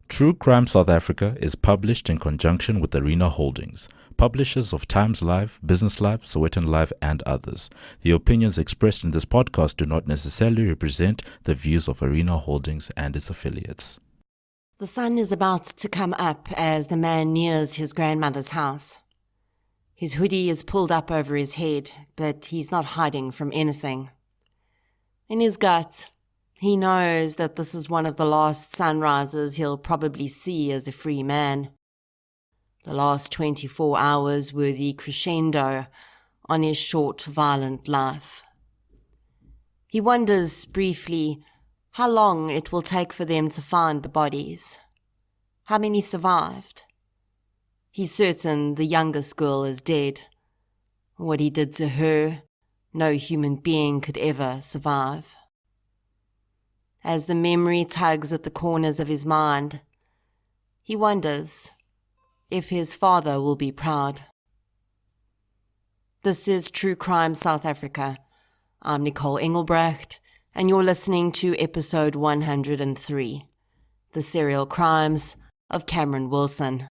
True Crime South Africa is published in conjunction with Arena Holdings, publishers of Times Live, Business Live, Sowetan Live, and others. The opinions expressed in this podcast do not necessarily represent the views of Arena Holdings and its affiliates. The sun is about to come up as the man nears his grandmother's house. His hoodie is pulled up over his head, but he's not hiding from anything. In his gut, he knows that this is one of the last sunrises he'll probably see as a free man. The last 24 hours were the crescendo on his short, violent life. He wonders briefly how long it will take for them to find the bodies. How many survived? He's certain the youngest girl is dead. What he did to her, no human being could ever survive. As the memory tugs at the corners of his mind, he wonders if his father will be proud. This is True Crime South Africa. I'm Nicole Engelbrecht, and you're listening to episode 103, The Serial Crimes of Cameron Wilson.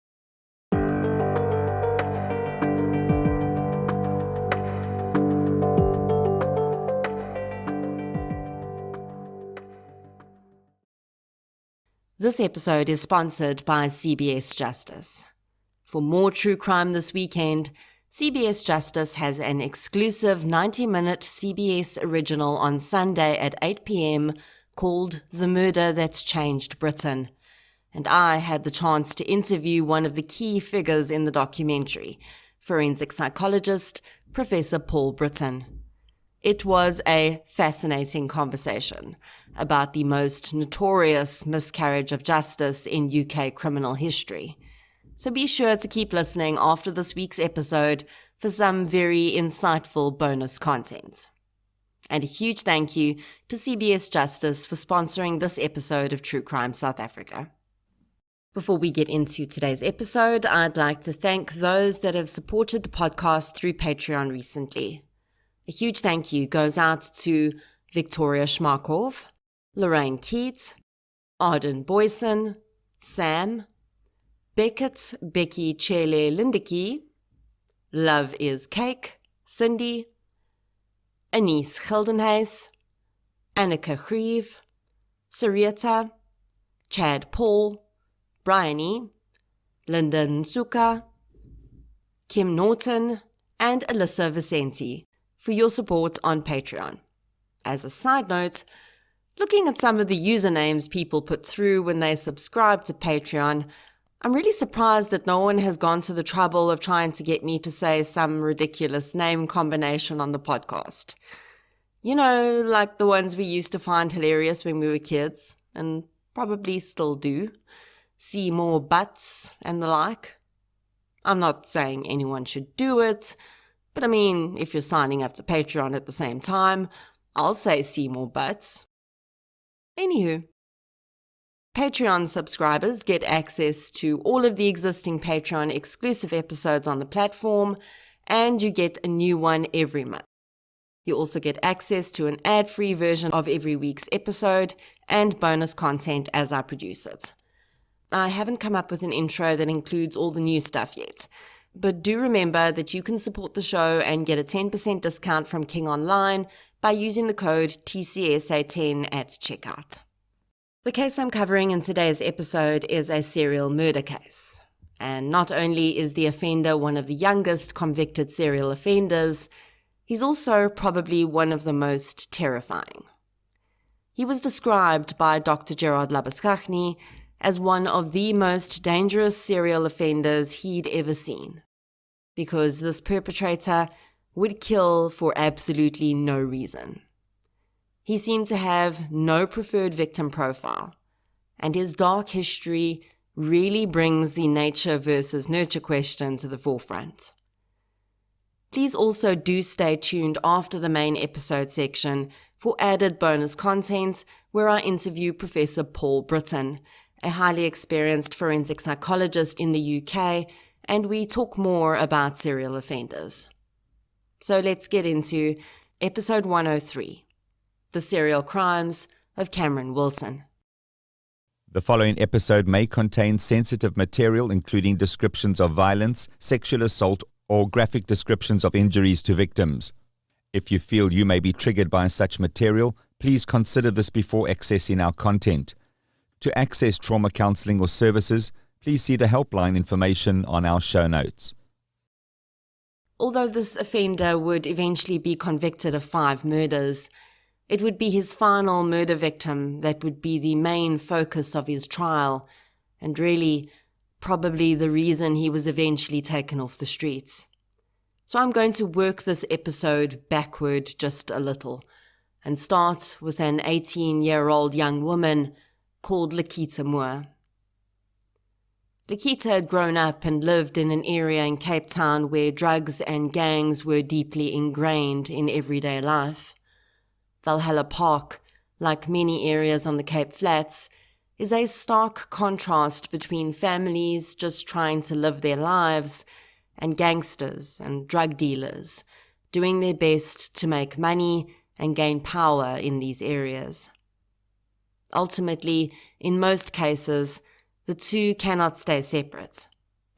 This episode is sponsored by CBS Justice. For more true crime this weekend, CBS Justice has an exclusive 90-minute CBS original on Sunday at 8 p.m. called The Murder That's Changed Britain. And I had the chance to interview one of the key figures in the documentary, forensic psychologist Professor Prof Britton. It was a fascinating conversation about the most notorious miscarriage of justice in UK criminal history. So be sure to keep listening after this week's episode for some very insightful bonus content. And a huge thank you to CBS Justice for sponsoring this episode of True Crime South Africa. Before we get into today's episode, I'd like to thank those that have supported the podcast through Patreon recently. A huge thank you goes out to Victoria Schmarkov, Lorraine Keats, Arden Boyson, Sam, Beckett Becky Chele Lindicki, Love is Cake, Cindy, Anise Geldenhuis, Annika Grieve, Sarita, Chad Paul, Bryony, Linda Nsuka, Kim Norton, and Alyssa Vicenti for your support on Patreon. As a side note, looking at some of the usernames people put through when they subscribe to Patreon, I'm really surprised that no one has gone to the trouble of trying to get me to say some ridiculous name combination on the podcast. You know, like the ones we used to find hilarious when we were kids, and probably still do. Seymour Butts and the like. I'm not saying anyone should do it, but I mean, if you're signing up to Patreon at the same time, I'll say Seymour Butts. Anywho, Patreon subscribers get access to all of the existing Patreon exclusive episodes on the platform, and you get a new one every month. You also get access to an ad-free version of every week's episode and bonus content as I produce it. I haven't come up with an intro that includes all the new stuff yet, but do remember that you can support the show and get a 10% discount from King Online by using the code TCSA10 at checkout. The case I'm covering in today's episode is a serial murder case. And not only is the offender one of the youngest convicted serial offenders, he's also probably one of the most terrifying. He was described by Dr. Gerard Labuschagne as one of the most dangerous serial offenders he'd ever seen, because this perpetrator would kill for absolutely no reason. He seemed to have no preferred victim profile, and his dark history really brings the nature versus nurture question to the forefront. Please also do stay tuned after the main episode section for added bonus content where I interview Professor Prof Britton, a highly experienced forensic psychologist in the UK, and we talk more about serial offenders. So let's get into episode 103, The Serial Crimes of Cameron Wilson. The following episode may contain sensitive material, including descriptions of violence, sexual assault, or graphic descriptions of injuries to victims. If you feel you may be triggered by such material, please consider this before accessing our content. To access trauma counseling or services, please see the helpline information on our show notes. Although this offender would eventually be convicted of 5 murders, it would be his final murder victim that would be the main focus of his trial, and really, probably the reason he was eventually taken off the streets. So I'm going to work this episode backward just a little, and start with an 18-year-old young woman called Likita Moore. Likita had grown up and lived in an area in Cape Town where drugs and gangs were deeply ingrained in everyday life. Valhalla Park, like many areas on the Cape Flats, is a stark contrast between families just trying to live their lives and gangsters and drug dealers doing their best to make money and gain power in these areas. Ultimately, in most cases, the two cannot stay separate,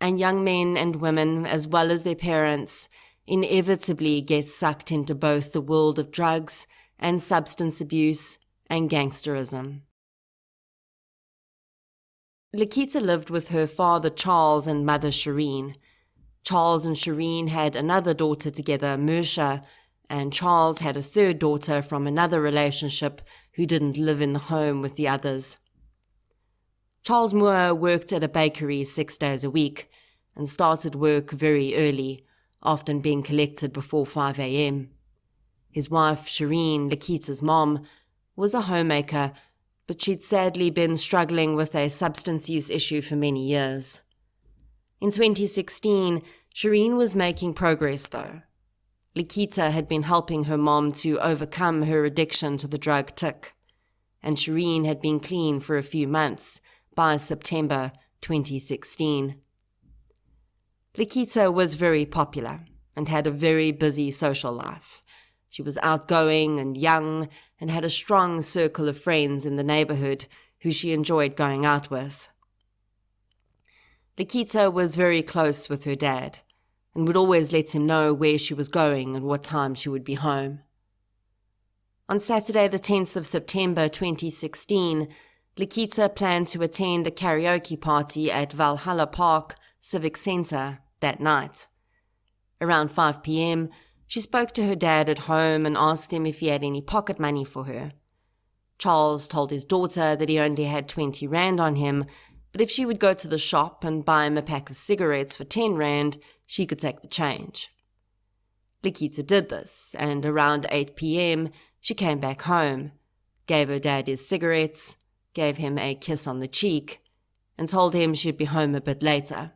and young men and women, as well as their parents, inevitably get sucked into both the world of drugs and substance abuse and gangsterism. Likita lived with her father Charles and mother Shireen. Charles and Shireen had another daughter together, Mersha, and Charles had a third daughter from another relationship who didn't live in the home with the others. Charles Moore worked at a bakery 6 days a week and started work very early, often being collected before 5 a.m. His wife, Shireen, Likita's mom, was a homemaker, but she'd sadly been struggling with a substance use issue for many years. In 2016, Shireen was making progress though. Likita had been helping her mom to overcome her addiction to the drug tick, and Shireen had been clean for a few months by September 2016. Likita was very popular and had a very busy social life. She was outgoing and young and had a strong circle of friends in the neighborhood who she enjoyed going out with. Likita was very close with her dad and would always let him know where she was going and what time she would be home. On Saturday the 10th of September 2016, Likita planned to attend a karaoke party at Valhalla Park Civic Center that night. Around 5 p.m., she spoke to her dad at home and asked him if he had any pocket money for her. Charles told his daughter that he only had 20 rand on him, but if she would go to the shop and buy him a pack of cigarettes for 10 rand, she could take the change. Likita did this, and around 8 p.m., she came back home, gave her dad his cigarettes, gave him a kiss on the cheek, and told him she'd be home a bit later.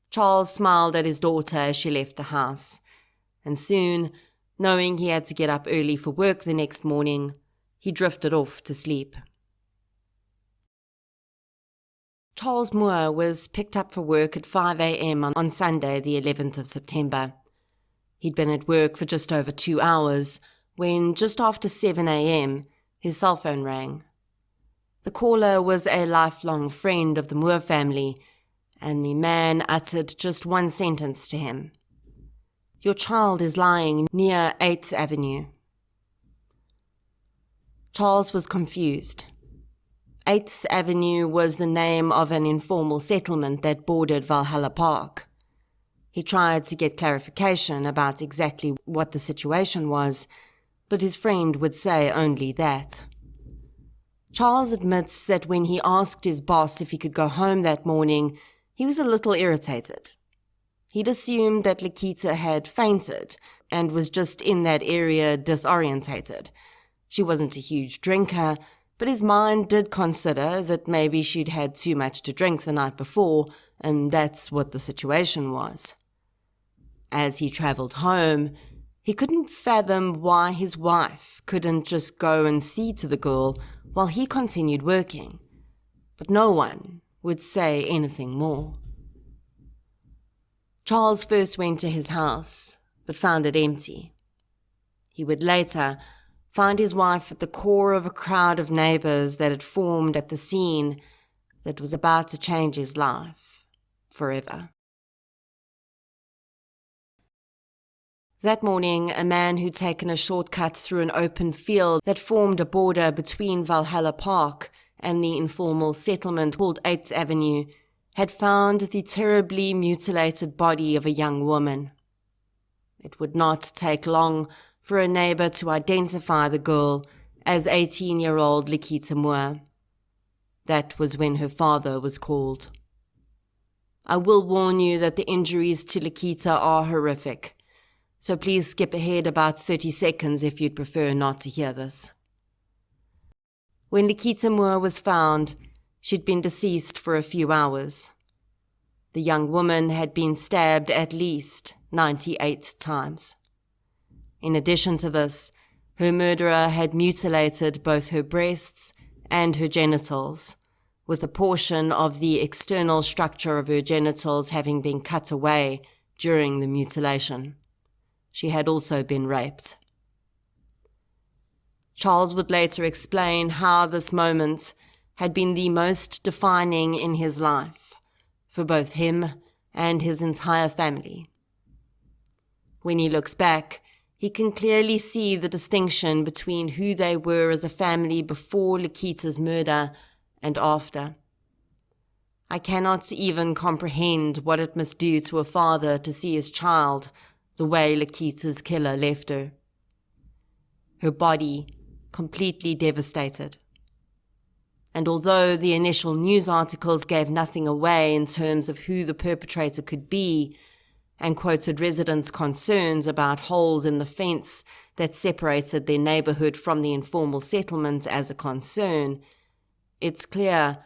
Charles smiled at his daughter as she left the house, and soon, knowing he had to get up early for work the next morning, he drifted off to sleep. Charles Moore was picked up for work at 5 a.m. on Sunday, the 11th of September. He'd been at work for just over 2 hours when, just after 7 a.m., his cell phone rang. The caller was a lifelong friend of the Moore family, and the man uttered just one sentence to him. "Your child is lying near 8th Avenue. Charles was confused. 8th Avenue was the name of an informal settlement that bordered Valhalla Park. He tried to get clarification about exactly what the situation was, but his friend would say only that. Charles admits that when he asked his boss if he could go home that morning, he was a little irritated. He'd assumed that Likita had fainted and was just in that area disorientated. She wasn't a huge drinker, but his mind did consider that maybe she'd had too much to drink the night before, and that's what the situation was. As he travelled home, he couldn't fathom why his wife couldn't just go and see to the girl while he continued working, but no one would say anything more. Charles first went to his house, but found it empty. He would later found his wife at the core of a crowd of neighbors that had formed at the scene that was about to change his life forever. That morning, a man who'd taken a shortcut through an open field that formed a border between Valhalla Park and the informal settlement called 8th Avenue had found the terribly mutilated body of a young woman. It would not take long for a neighbor to identify the girl as 18-year-old Likita Moore. That was when her father was called. I will warn you that the injuries to Likita are horrific, so please skip ahead about 30 seconds if you'd prefer not to hear this. When Likita Moore was found, she'd been deceased for a few hours. The young woman had been stabbed at least 98 times. In addition to this, her murderer had mutilated both her breasts and her genitals, with a portion of the external structure of her genitals having been cut away during the mutilation. She had also been raped. Charles would later explain how this moment had been the most defining in his life, for both him and his entire family. When he looks back, he can clearly see the distinction between who they were as a family before Likita's murder and after. I cannot even comprehend what it must do to a father to see his child the way Likita's killer left her. Her body completely devastated. And although the initial news articles gave nothing away in terms of who the perpetrator could be, and quoted residents' concerns about holes in the fence that separated their neighborhood from the informal settlement as a concern, it's clear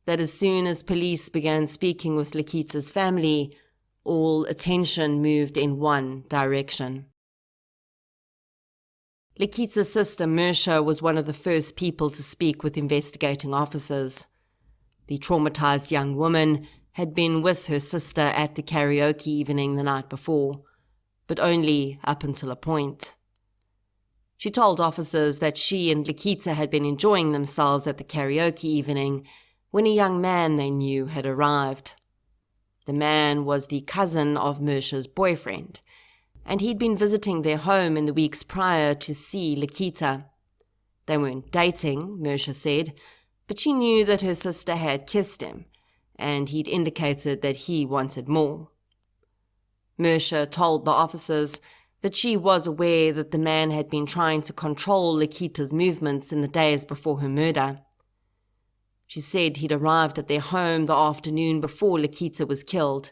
that as soon as police began speaking with Likita's family, all attention moved in one direction. Likita's sister Mersha was one of the first people to speak with investigating officers. The traumatized young woman had been with her sister at the karaoke evening the night before, but only up until a point. She told officers that she and Likita had been enjoying themselves at the karaoke evening when a young man they knew had arrived. The man was the cousin of Mersha's boyfriend, and he'd been visiting their home in the weeks prior to see Likita. They weren't dating, Mersha said, but she knew that her sister had kissed him, and he'd indicated that he wanted more. Mersha told the officers that she was aware that the man had been trying to control Likita's movements in the days before her murder. She said he'd arrived at their home the afternoon before Likita was killed.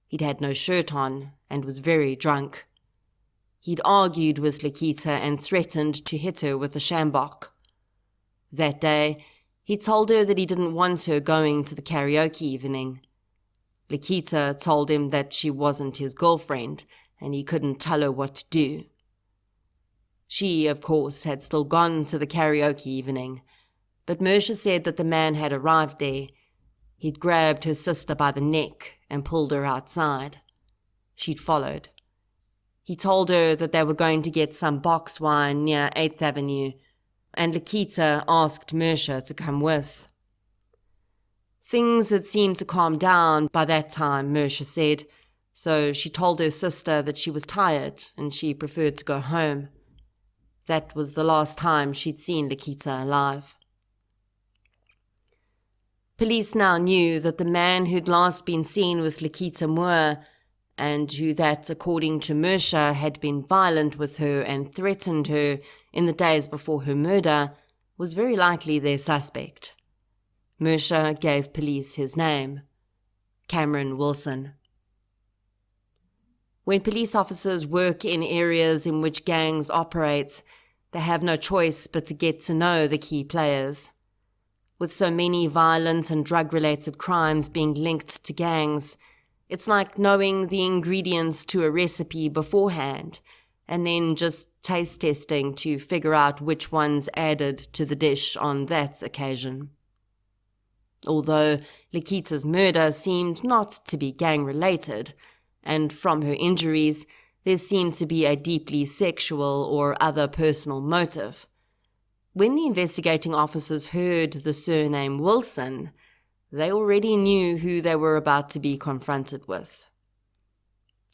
He'd had no shirt on and was very drunk. He'd argued with Likita and threatened to hit her with a sjambok. That day, he told her that he didn't want her going to the karaoke evening. Likita told him that she wasn't his girlfriend and he couldn't tell her what to do. She, of course, had still gone to the karaoke evening, but Mersha said that the man had arrived there. He'd grabbed her sister by the neck and pulled her outside. She'd followed. He told her that they were going to get some box wine near 8th Avenue, and Likita asked Mersha to come with. Things had seemed to calm down by that time, Mersha said, so she told her sister that she was tired and she preferred to go home. That was the last time she'd seen Likita alive. Police now knew that the man who'd last been seen with Likita Moore, and who that, according to Mersha, had been violent with her and threatened her in the days before her murder, was very likely their suspect. Mersha gave police his name, Cameron Wilson. When police officers work in areas in which gangs operate, they have no choice but to get to know the key players. With so many violent and drug-related crimes being linked to gangs, it's like knowing the ingredients to a recipe beforehand, and then just taste testing to figure out which ones added to the dish on that occasion. Although Likita's murder seemed not to be gang-related, and from her injuries, there seemed to be a deeply sexual or other personal motive. When the investigating officers heard the surname Wilson, they already knew who they were about to be confronted with.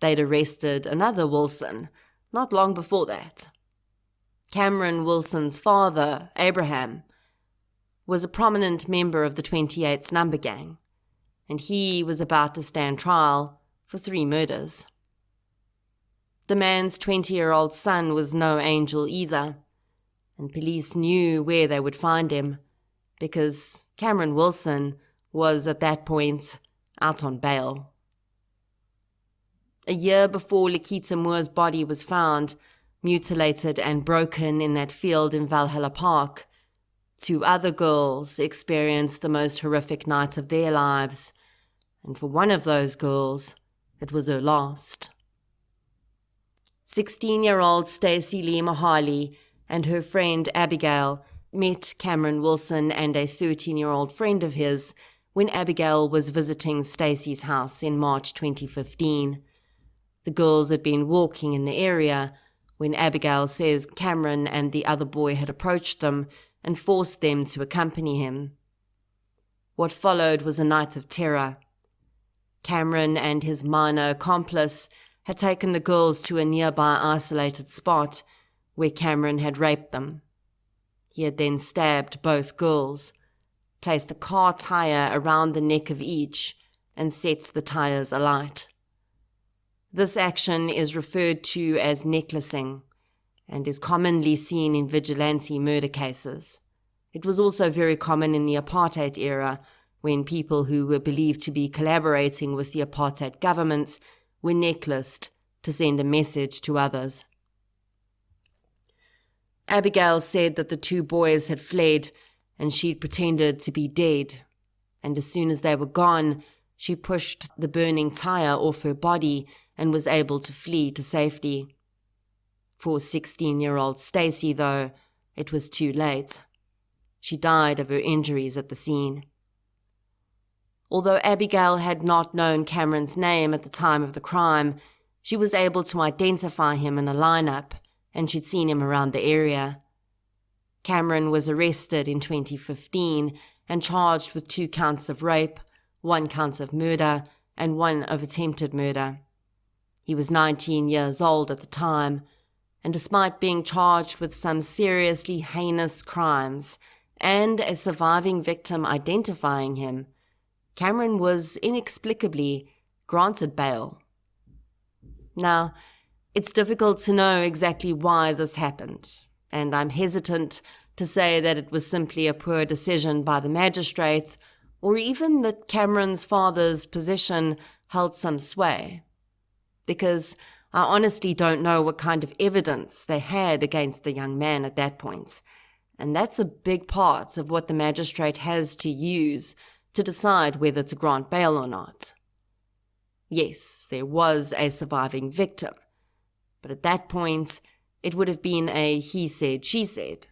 They'd arrested another Wilson not long before that. Cameron Wilson's father, Abraham, was a prominent member of the 28's number gang, and he was about to stand trial for 3 murders. The man's 20-year-old son was no angel either, and police knew where they would find him, because Cameron Wilson was at that point out on bail. A year before Likita Moore's body was found, mutilated and broken in that field in Valhalla Park, 2 other girls experienced the most horrific night of their lives, and for one of those girls, it was her last. 16-year-old Stacey Lee Mahali and her friend Abigail met Cameron Wilson and a 13-year-old friend of his when Abigail was visiting Stacey's house in March 2015. The girls had been walking in the area when Abigail says Cameron and the other boy had approached them and forced them to accompany him. What followed was a night of terror. Cameron and his minor accomplice had taken the girls to a nearby isolated spot where Cameron had raped them. He had then stabbed both girls, placed a car tire around the neck of each, and set the tires alight. This action is referred to as necklacing and is commonly seen in vigilante murder cases. It was also very common in the apartheid era, when people who were believed to be collaborating with the apartheid government were necklaced to send a message to others. Abigail said that the 2 boys had fled and she'd pretended to be dead, and as soon as they were gone, she pushed the burning tire off her body and was able to flee to safety. For 16-year-old Stacey, though, it was too late. She died of her injuries at the scene. Although Abigail had not known Cameron's name at the time of the crime, she was able to identify him in a lineup, and she'd seen him around the area. Cameron was arrested in 2015 and charged with 2 counts of rape, 1 count of murder, and 1 of attempted murder. He was 19 years old at the time, and despite being charged with some seriously heinous crimes and a surviving victim identifying him, Cameron was inexplicably granted bail. Now, it's difficult to know exactly why this happened, and I'm hesitant to say that it was simply a poor decision by the magistrate, or even that Cameron's father's position held some sway, because I honestly don't know what kind of evidence they had against the young man at that point, and that's a big part of what the magistrate has to use to decide whether to grant bail or not. Yes, there was a surviving victim, but at that point, it would have been a he said, she said,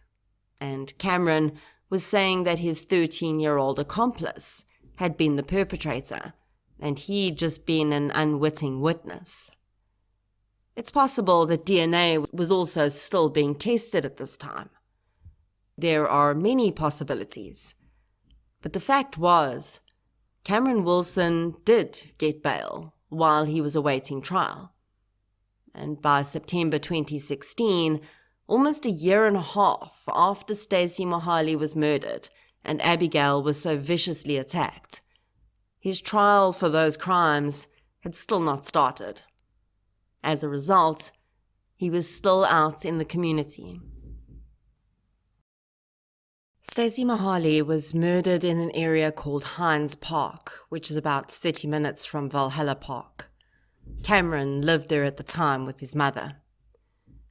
and Cameron was saying that his 13-year-old accomplice had been the perpetrator, and he'd just been an unwitting witness. It's possible that DNA was also still being tested at this time. There are many possibilities, but the fact was, Cameron Wilson did get bail while he was awaiting trial. And by September 2016, almost a year and a half after Stacey Mahali was murdered and Abigail was so viciously attacked, his trial for those crimes had still not started. As a result, he was still out in the community. Stacey Mahali was murdered in an area called Hines Park, which is about 30 minutes from Valhalla Park. Cameron lived there at the time with his mother.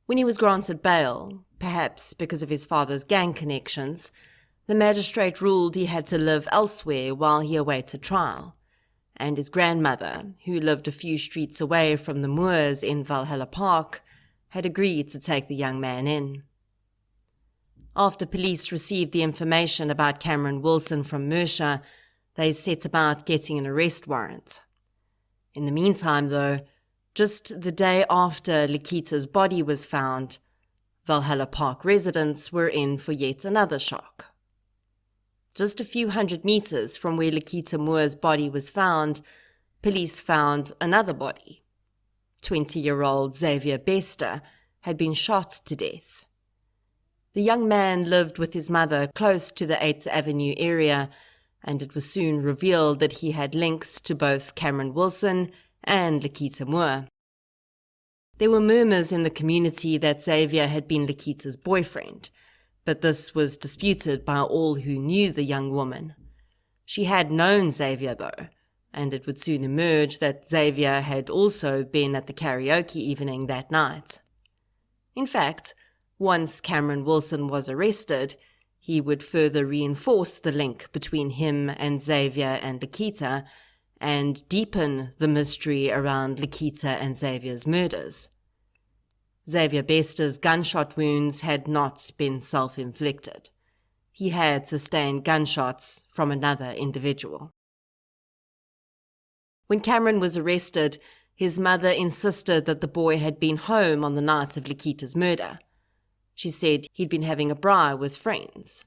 When he was granted bail, perhaps because of his father's gang connections, the magistrate ruled he had to live elsewhere while he awaited trial, and his grandmother, who lived a few streets away from the Moors in Valhalla Park, had agreed to take the young man in. After police received the information about Cameron Wilson from Mercia, they set about getting an arrest warrant. In the meantime, though, Just the day after Likita's body was found, Valhalla Park residents were in for yet another shock. Just a few hundred meters from where Likita Moore's body was found, police found another body. 20-year-old Xavier Bester had been shot to death. The young man lived with his mother close to the 8th Avenue area, and it was soon revealed that he had links to both Cameron Wilson and Likita Moore. There were murmurs in the community that Xavier had been Likita's boyfriend, but this was disputed by all who knew the young woman. She had known Xavier, though, and it would soon emerge that Xavier had also been at the karaoke evening that night. In fact, once Cameron Wilson was arrested, he would further reinforce the link between him and Xavier and Likita, and deepen the mystery around Likita and Xavier's murders. Xavier Bester's gunshot wounds had not been self-inflicted. He had sustained gunshots from another individual. When Cameron was arrested, his mother insisted that the boy had been home on the night of Likita's murder. She said he'd been having a braai with friends.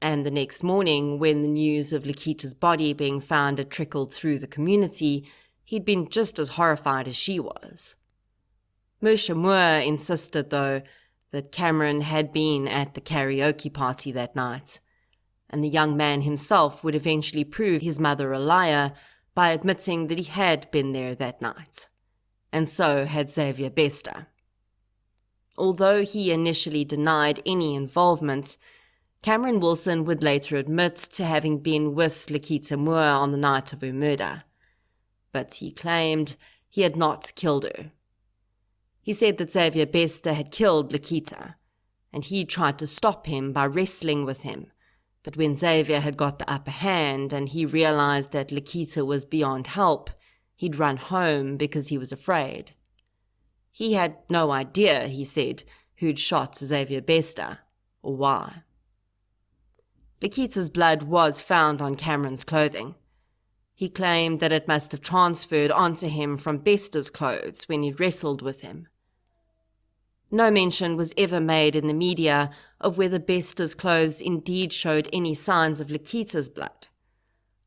And the next morning, when the news of Likita's body being found had trickled through the community, he'd been just as horrified as she was. Moshe Moore insisted, though, that Cameron had been at the karaoke party that night, and the young man himself would eventually prove his mother a liar by admitting that he had been there that night, and so had Xavier Bester. Although he initially denied any involvement, Cameron Wilson would later admit to having been with Likita Moore on the night of her murder, but he claimed he had not killed her. He said that Xavier Bester had killed Likita, and he tried to stop him by wrestling with him, but when Xavier had got the upper hand and he realized that Likita was beyond help, he'd run home because he was afraid. He had no idea, he said, who'd shot Xavier Bester, or why. Likita's blood was found on Cameron's clothing. He claimed that it must have transferred onto him from Bester's clothes when he wrestled with him. No mention was ever made in the media of whether Bester's clothes indeed showed any signs of Likita's blood.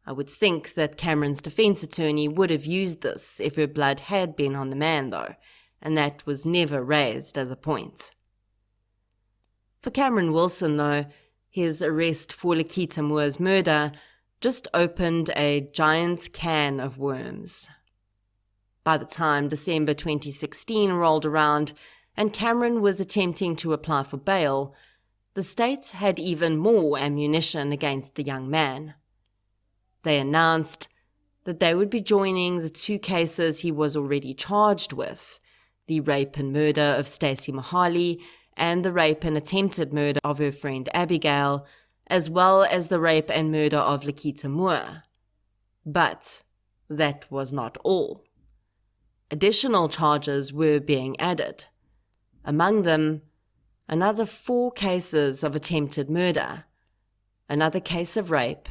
I would think that Cameron's defense attorney would have used this if her blood had been on the man, though, and that was never raised as a point. For Cameron Wilson, though, his arrest for Likita Moore's murder just opened a giant can of worms. By the time December 2016 rolled around and Cameron was attempting to apply for bail, the state had even more ammunition against the young man. They announced that they would be joining the 2 cases he was already charged with, the rape and murder of Stacey Mahali and the rape and attempted murder of her friend Abigail, as well as the rape and murder of Likita Moore. But that was not all. Additional charges were being added. Among them, another 4 cases of attempted murder, another case of rape,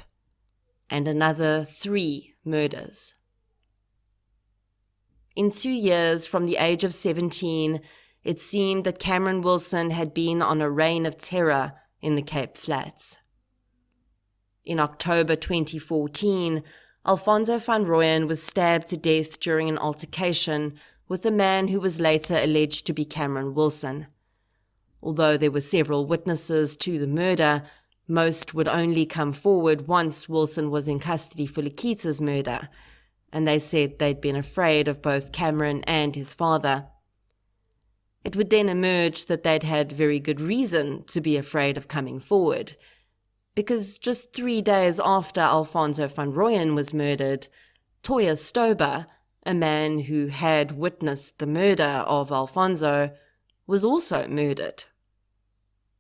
and another 3 murders. In 2 years, from the age of 17, it seemed that Cameron Wilson had been on a reign of terror in the Cape Flats. In October 2014, Alfonso van Rooyen was stabbed to death during an altercation with a man who was later alleged to be Cameron Wilson. Although there were several witnesses to the murder, most would only come forward once Wilson was in custody for Likita's murder, and they said they'd been afraid of both Cameron and his father. It would then emerge that they'd had very good reason to be afraid of coming forward, because just 3 days after Alfonso van Rooyen was murdered, Toya Stober, a man who had witnessed the murder of Alfonso, was also murdered.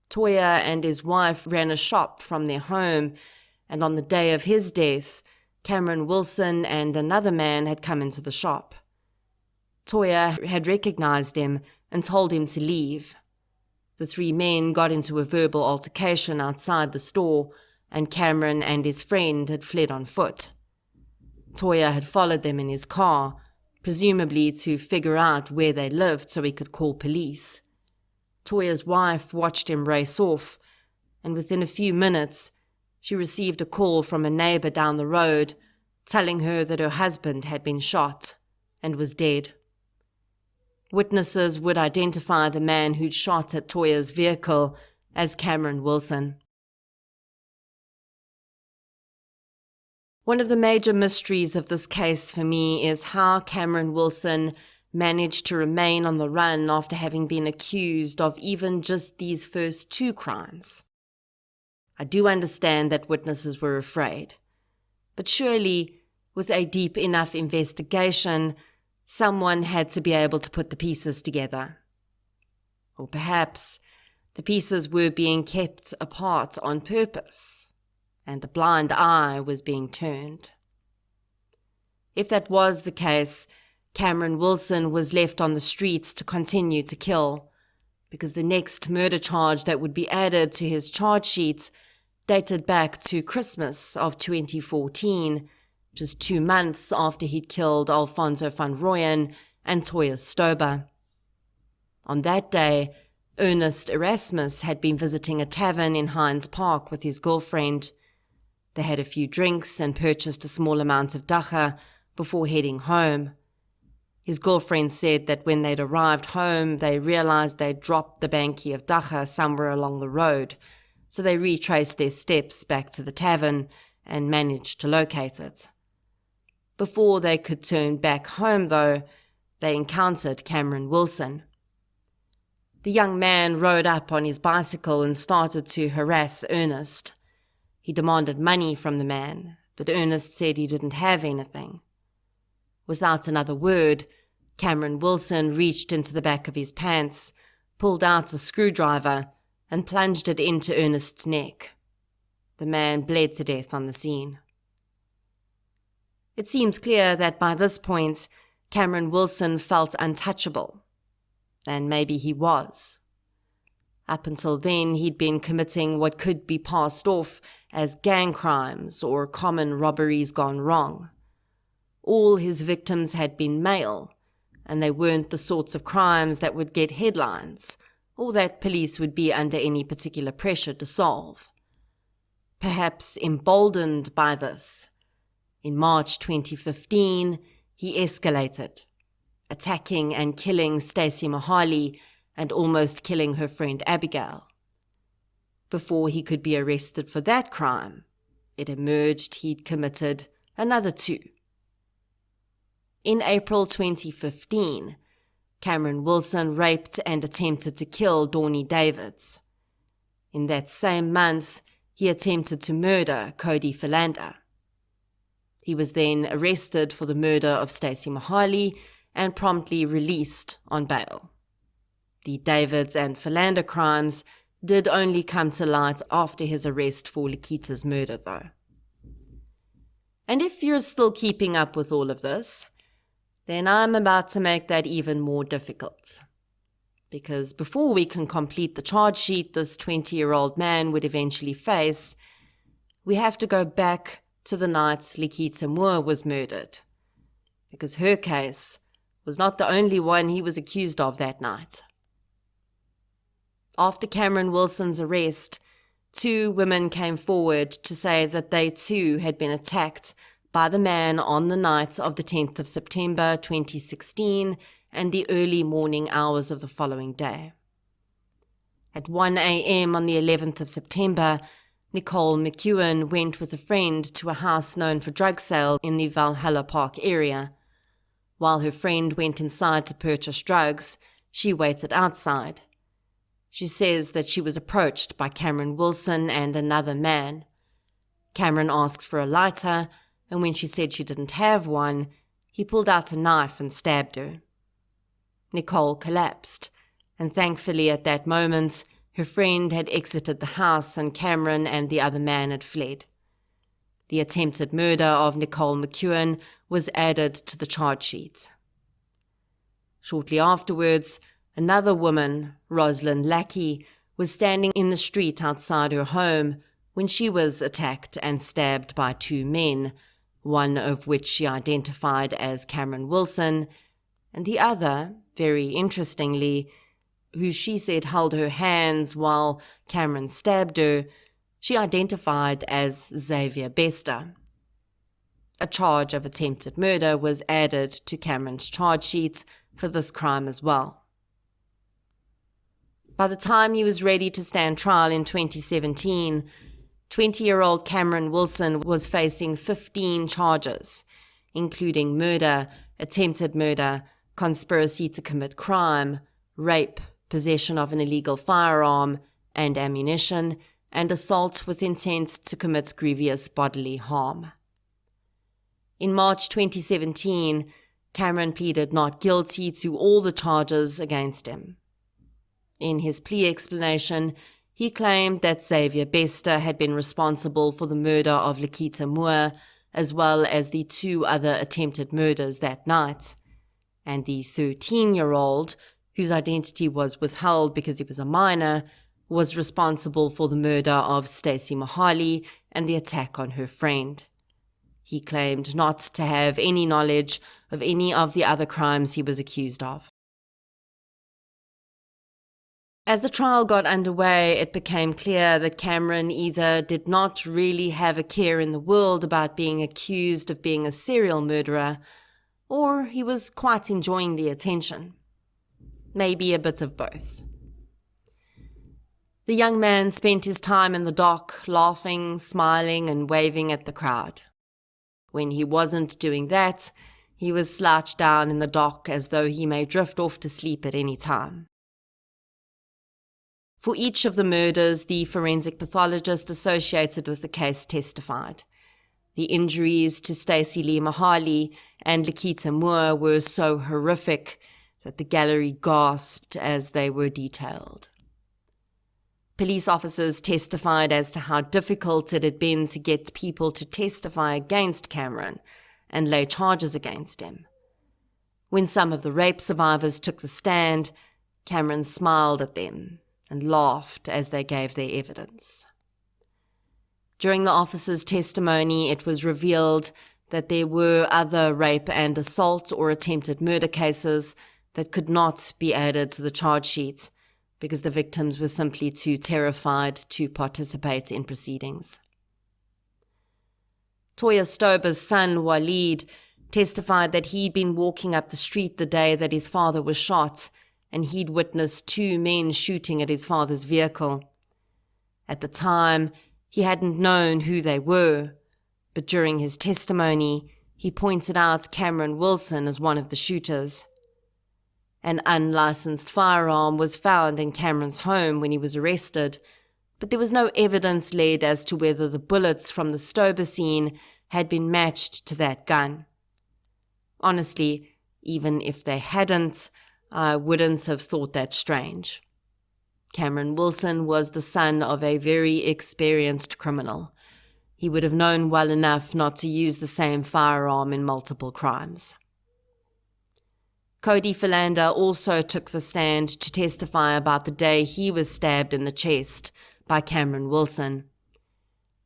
Toya and his wife ran a shop from their home, and on the day of his death, Cameron Wilson and another man had come into the shop. Toya had recognized him and told him to leave. The 3 men got into a verbal altercation outside the store, and Cameron and his friend had fled on foot. Toya had followed them in his car, presumably to figure out where they lived so he could call police. Toya's wife watched him race off, and within a few minutes, she received a call from a neighbor down the road telling her that her husband had been shot and was dead. Witnesses would identify the man who'd shot at Toya's vehicle as Cameron Wilson. One of the major mysteries of this case for me is how Cameron Wilson managed to remain on the run after having been accused of even just these first two crimes. I do understand that witnesses were afraid, but surely, with a deep enough investigation, someone had to be able to put the pieces together. Or perhaps the pieces were being kept apart on purpose, and a blind eye was being turned. If that was the case, Cameron Wilson was left on the streets to continue to kill, because the next murder charge that would be added to his charge sheet dated back to Christmas of 2014, just 2 months after he'd killed Alfonso van Rooyen and Toya Stober. On that day, Ernest Erasmus had been visiting a tavern in Hines Park with his girlfriend. They had a few drinks and purchased a small amount of dagga before heading home. His girlfriend said that when they'd arrived home, they realized they'd dropped the bankie of dagga somewhere along the road, so they retraced their steps back to the tavern and managed to locate it. Before they could turn back home, though, they encountered Cameron Wilson. The young man rode up on his bicycle and started to harass Ernest. He demanded money from the man, but Ernest said he didn't have anything. Without another word, Cameron Wilson reached into the back of his pants, pulled out a screwdriver, and plunged it into Ernest's neck. The man bled to death on the scene. It seems clear that by this point, Cameron Wilson felt untouchable. And maybe he was. Up until then, he'd been committing what could be passed off as gang crimes or common robberies gone wrong. All his victims had been male, and they weren't the sorts of crimes that would get headlines, or that police would be under any particular pressure to solve. Perhaps emboldened by this, in March 2015, he escalated, attacking and killing Stacey Mohali and almost killing her friend Abigail. Before he could be arrested for that crime, it emerged he'd committed another 2. In April 2015, Cameron Wilson raped and attempted to kill Dawnie Davids. In that same month, he attempted to murder Cody Philander. He was then arrested for the murder of Stacey Mohali and promptly released on bail. The Davids and Philander crimes did only come to light after his arrest for Likita's murder, though. And if you're still keeping up with all of this, then I'm about to make that even more difficult. Because before we can complete the charge sheet this 20-year-old man would eventually face, we have to go back to the night Likita Moore was murdered. Because her case was not the only one he was accused of that night. After Cameron Wilson's arrest, 2 women came forward to say that they too had been attacked by the man on the night of the 10th of September 2016 and the early morning hours of the following day. At 1 a.m. on the 11th of September, Nicole McEwen went with a friend to a house known for drug sales in the Valhalla Park area. While her friend went inside to purchase drugs, she waited outside. She says that she was approached by Cameron Wilson and another man. Cameron asked for a lighter, and when she said she didn't have one, he pulled out a knife and stabbed her. Nicole collapsed, and thankfully at that moment, her friend had exited the house and Cameron and the other man had fled. The attempted murder of Nicole McEwen was added to the charge sheet. Shortly afterwards, another woman, Rosalind Lackey, was standing in the street outside her home when she was attacked and stabbed by 2 men, one of which she identified as Cameron Wilson, and the other, very interestingly, who she said held her hands while Cameron stabbed her, she identified as Xavier Bester. A charge of attempted murder was added to Cameron's charge sheet for this crime as well. By the time he was ready to stand trial in 2017, 20-year-old Cameron Wilson was facing 15 charges, including murder, attempted murder, conspiracy to commit crime, rape, possession of an illegal firearm and ammunition, and assault with intent to commit grievous bodily harm. In March 2017, Cameron pleaded not guilty to all the charges against him. In his plea explanation, he claimed that Xavier Bester had been responsible for the murder of Likita Moore, as well as the 2 other attempted murders that night, and the 13-year-old, whose identity was withheld because he was a minor, was responsible for the murder of Stacey Mahali and the attack on her friend. He claimed not to have any knowledge of any of the other crimes he was accused of. As the trial got underway, it became clear that Cameron either did not really have a care in the world about being accused of being a serial murderer, or he was quite enjoying the attention. Maybe a bit of both. The young man spent his time in the dock, laughing, smiling, and waving at the crowd. When he wasn't doing that, he was slouched down in the dock as though he may drift off to sleep at any time. For each of the murders, the forensic pathologist associated with the case testified. The injuries to Stacey Lee Mahali and Likita Moore were so horrific that the gallery gasped as they were detailed. Police officers testified as to how difficult it had been to get people to testify against Cameron and lay charges against him. When some of the rape survivors took the stand, Cameron smiled at them and laughed as they gave their evidence. During the officers' testimony, it was revealed that there were other rape and assault or attempted murder cases that could not be added to the charge sheet because the victims were simply too terrified to participate in proceedings. Toya Stober's son, Waleed, testified that he'd been walking up the street the day that his father was shot, and he'd witnessed 2 men shooting at his father's vehicle. At the time, he hadn't known who they were, but during his testimony, he pointed out Cameron Wilson as one of the shooters. An unlicensed firearm was found in Cameron's home when he was arrested, but there was no evidence laid as to whether the bullets from the Stober scene had been matched to that gun. Honestly, even if they hadn't, I wouldn't have thought that strange. Cameron Wilson was the son of a very experienced criminal. He would have known well enough not to use the same firearm in multiple crimes. Cody Philander also took the stand to testify about the day he was stabbed in the chest by Cameron Wilson.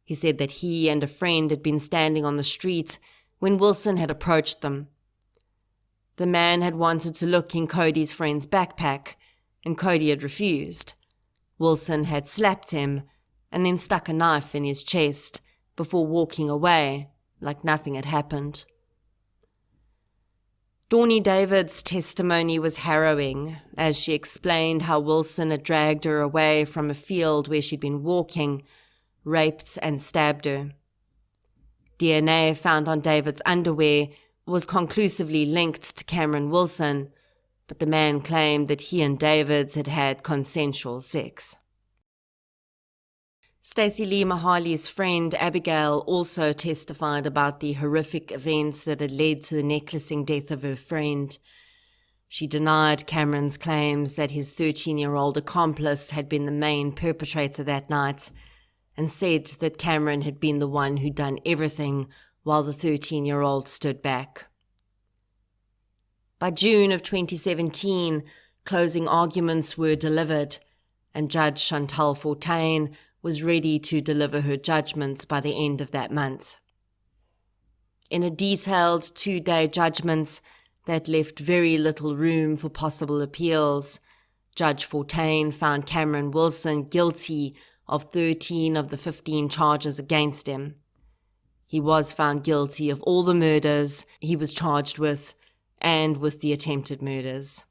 He said that he and a friend had been standing on the street when Wilson had approached them. The man had wanted to look in Cody's friend's backpack, and Cody had refused. Wilson had slapped him and then stuck a knife in his chest before walking away like nothing had happened. Dawnie David's testimony was harrowing as she explained how Wilson had dragged her away from a field where she'd been walking, raped and stabbed her. DNA found on David's underwear was conclusively linked to Cameron Wilson, but the man claimed that he and David had had consensual sex. Stacey Lee Mahali's friend Abigail also testified about the horrific events that had led to the necklacing death of her friend. She denied Cameron's claims that his 13-year-old accomplice had been the main perpetrator that night, and said that Cameron had been the one who'd done everything while the 13-year-old stood back. By June of 2017, closing arguments were delivered, and Judge Chantal Fortuyn was ready to deliver her judgments by the end of that month. In a detailed 2-day judgment that left very little room for possible appeals, Judge Fortain found Cameron Wilson guilty of 13 of the 15 charges against him. He was found guilty of all the murders he was charged with and with the attempted murders.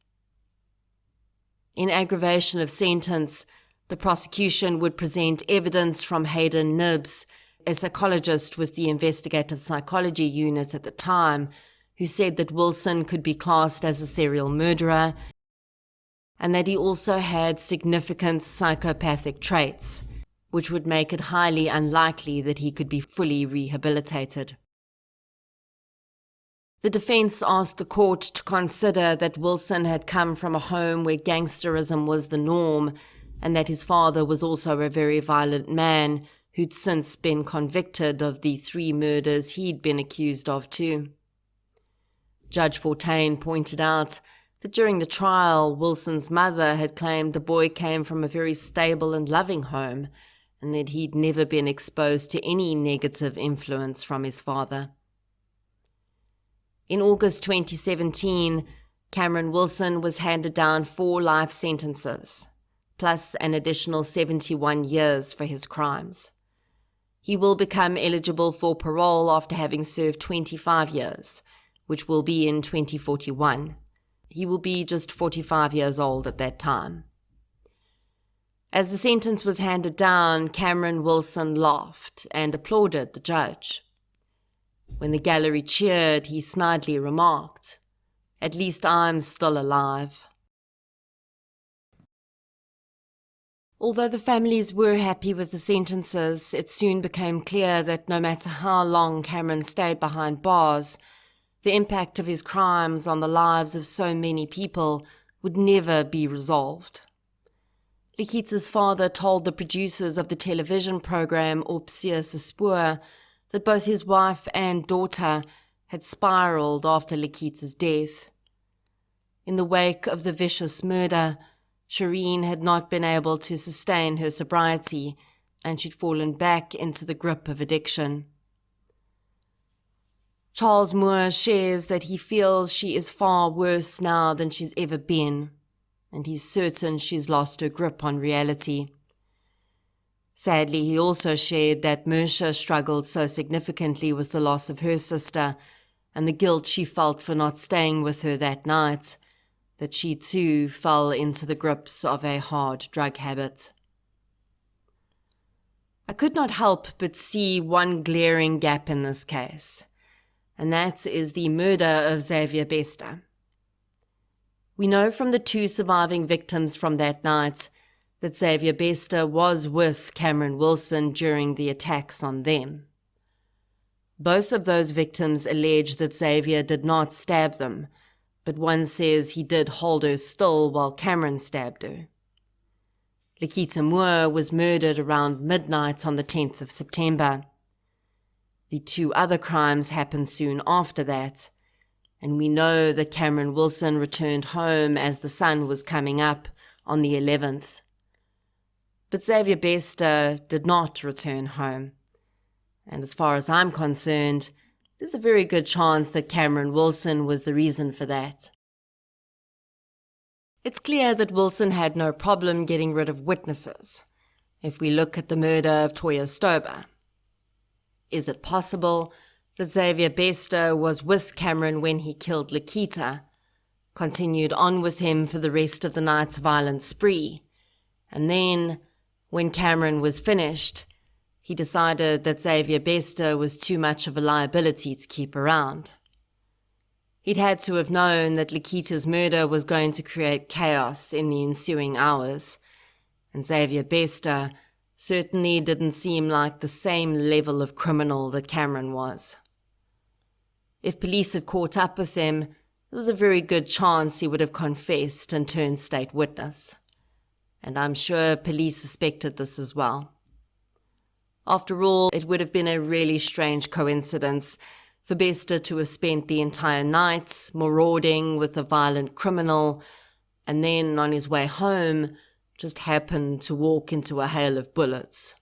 In aggravation of sentence, the prosecution would present evidence from Hayden Nibbs, a psychologist with the investigative psychology unit at the time, who said that Wilson could be classed as a serial murderer and that he also had significant psychopathic traits, which would make it highly unlikely that he could be fully rehabilitated. The defense asked the court to consider that Wilson had come from a home where gangsterism was the norm and that his father was also a very violent man who'd since been convicted of the 3 murders he'd been accused of too. Judge Fortain pointed out that during the trial, Wilson's mother had claimed the boy came from a very stable and loving home and that he'd never been exposed to any negative influence from his father. In August 2017, Cameron Wilson was handed down 4 life sentences, plus an additional 71 years for his crimes. He will become eligible for parole after having served 25 years, which will be in 2041. He will be just 45 years old at that time. As the sentence was handed down, Cameron Wilson laughed and applauded the judge. When the gallery cheered, he snidely remarked, "At least I'm still alive." Although the families were happy with the sentences, it soon became clear that no matter how long Cameron stayed behind bars, the impact of his crimes on the lives of so many people would never be resolved. Likita's father told the producers of the television program Opsia Spoor that both his wife and daughter had spiraled after Likita's death. In the wake of the vicious murder, Shireen had not been able to sustain her sobriety, and she'd fallen back into the grip of addiction. Charles Moore shares that he feels she is far worse now than she's ever been, and he's certain she's lost her grip on reality. Sadly, he also shared that Mersha struggled so significantly with the loss of her sister and the guilt she felt for not staying with her that night, that she too fell into the grips of a hard drug habit. I could not help but see one glaring gap in this case, and that is the murder of Xavier Bester. We know from the 2 surviving victims from that night that Xavier Bester was with Cameron Wilson during the attacks on them. Both of those victims allege that Xavier did not stab them, but one says he did hold her still while Cameron stabbed her. Likita Moore was murdered around midnight on the 10th of September. The 2 other crimes happened soon after that, and we know that Cameron Wilson returned home as the sun was coming up on the 11th. But Xavier Bester did not return home, and as far as I'm concerned, there's a very good chance that Cameron Wilson was the reason for that. It's clear that Wilson had no problem getting rid of witnesses, if we look at the murder of Toya Stober. Is it possible that Xavier Bester was with Cameron when he killed Likita, continued on with him for the rest of the night's violent spree, and then, when Cameron was finished, he decided that Xavier Bester was too much of a liability to keep around? He'd had to have known that Likita's murder was going to create chaos in the ensuing hours, and Xavier Bester certainly didn't seem like the same level of criminal that Cameron was. If police had caught up with him, there was a very good chance he would have confessed and turned state witness. And I'm sure police suspected this as well. After all, it would have been a really strange coincidence for Bester to have spent the entire night marauding with a violent criminal, and then on his way home just happened to walk into a hail of bullets.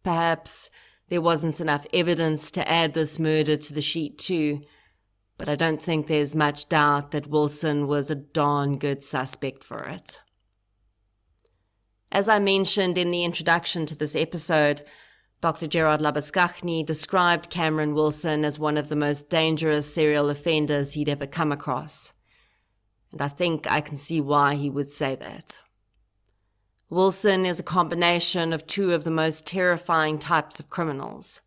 Perhaps There wasn't enough evidence to add this murder to the sheet too, but I don't think there's much doubt that Wilson was a darn good suspect for it. As I mentioned in the introduction to this episode, Dr. Gerard Labuschagne described Cameron Wilson as one of the most dangerous serial offenders he'd ever come across. And I think I can see why he would say that. Wilson is a combination of two of the most terrifying types of criminals: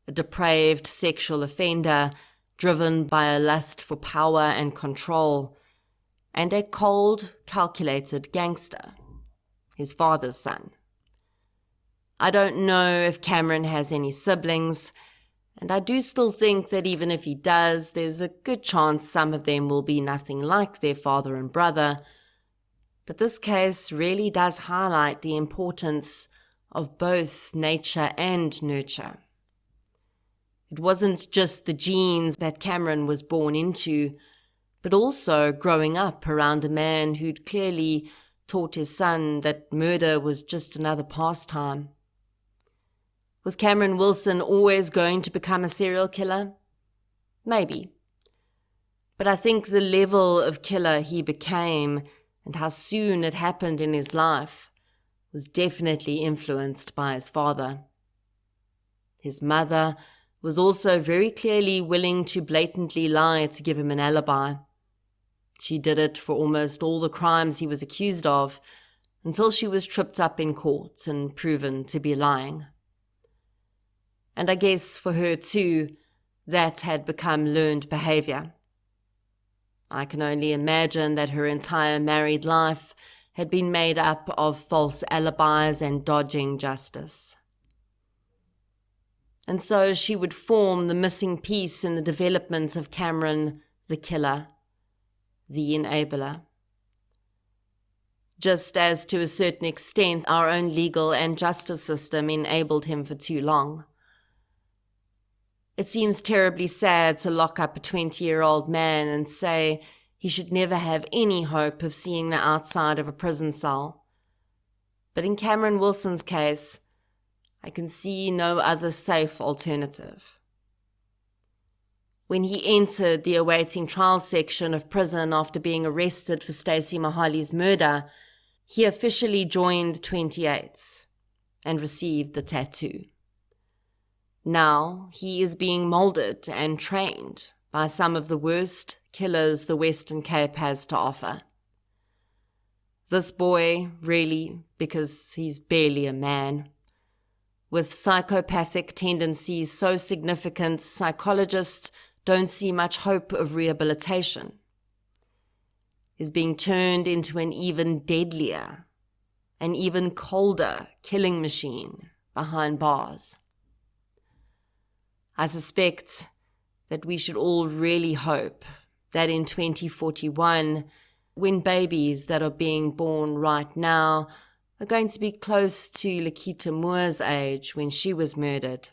a depraved sexual offender driven by a lust for power and control, and a cold, calculated gangster, his father's son. I don't know if Cameron has any siblings, and I do still think that even if he does, there's a good chance some of them will be nothing like their father and brother. But this case really does highlight the importance of both nature and nurture. It wasn't just the genes that Cameron was born into, but also growing up around a man who'd clearly taught his son that murder was just another pastime. Was Cameron Wilson always going to become a serial killer? Maybe. But I think the level of killer he became and how soon it happened in his life was definitely influenced by his father. His mother was also very clearly willing to blatantly lie to give him an alibi. She did it for almost all the crimes he was accused of, until she was tripped up in court and proven to be lying. And I guess for her too, that had become learned behavior. I can only imagine that her entire married life had been made up of false alibis and dodging justice. And so she would form the missing piece in the development of Cameron, the killer, the enabler. Just as to a certain extent our own legal and justice system enabled him for too long. It seems terribly sad to lock up a 20-year-old man and say he should never have any hope of seeing the outside of a prison cell. But in Cameron Wilson's case, I can see no other safe alternative. When he entered the awaiting trial section of prison after being arrested for Stacey Mahali's murder, he officially joined 28s and received the tattoo. Now he is being molded and trained by some of the worst killers the Western Cape has to offer. This boy, really, because he's barely a man, with psychopathic tendencies so significant psychologists don't see much hope of rehabilitation, is being turned into an even deadlier, an even colder killing machine behind bars. I suspect that we should all really hope that in 2041, when babies that are being born right now are going to be close to Likita Moore's age when she was murdered,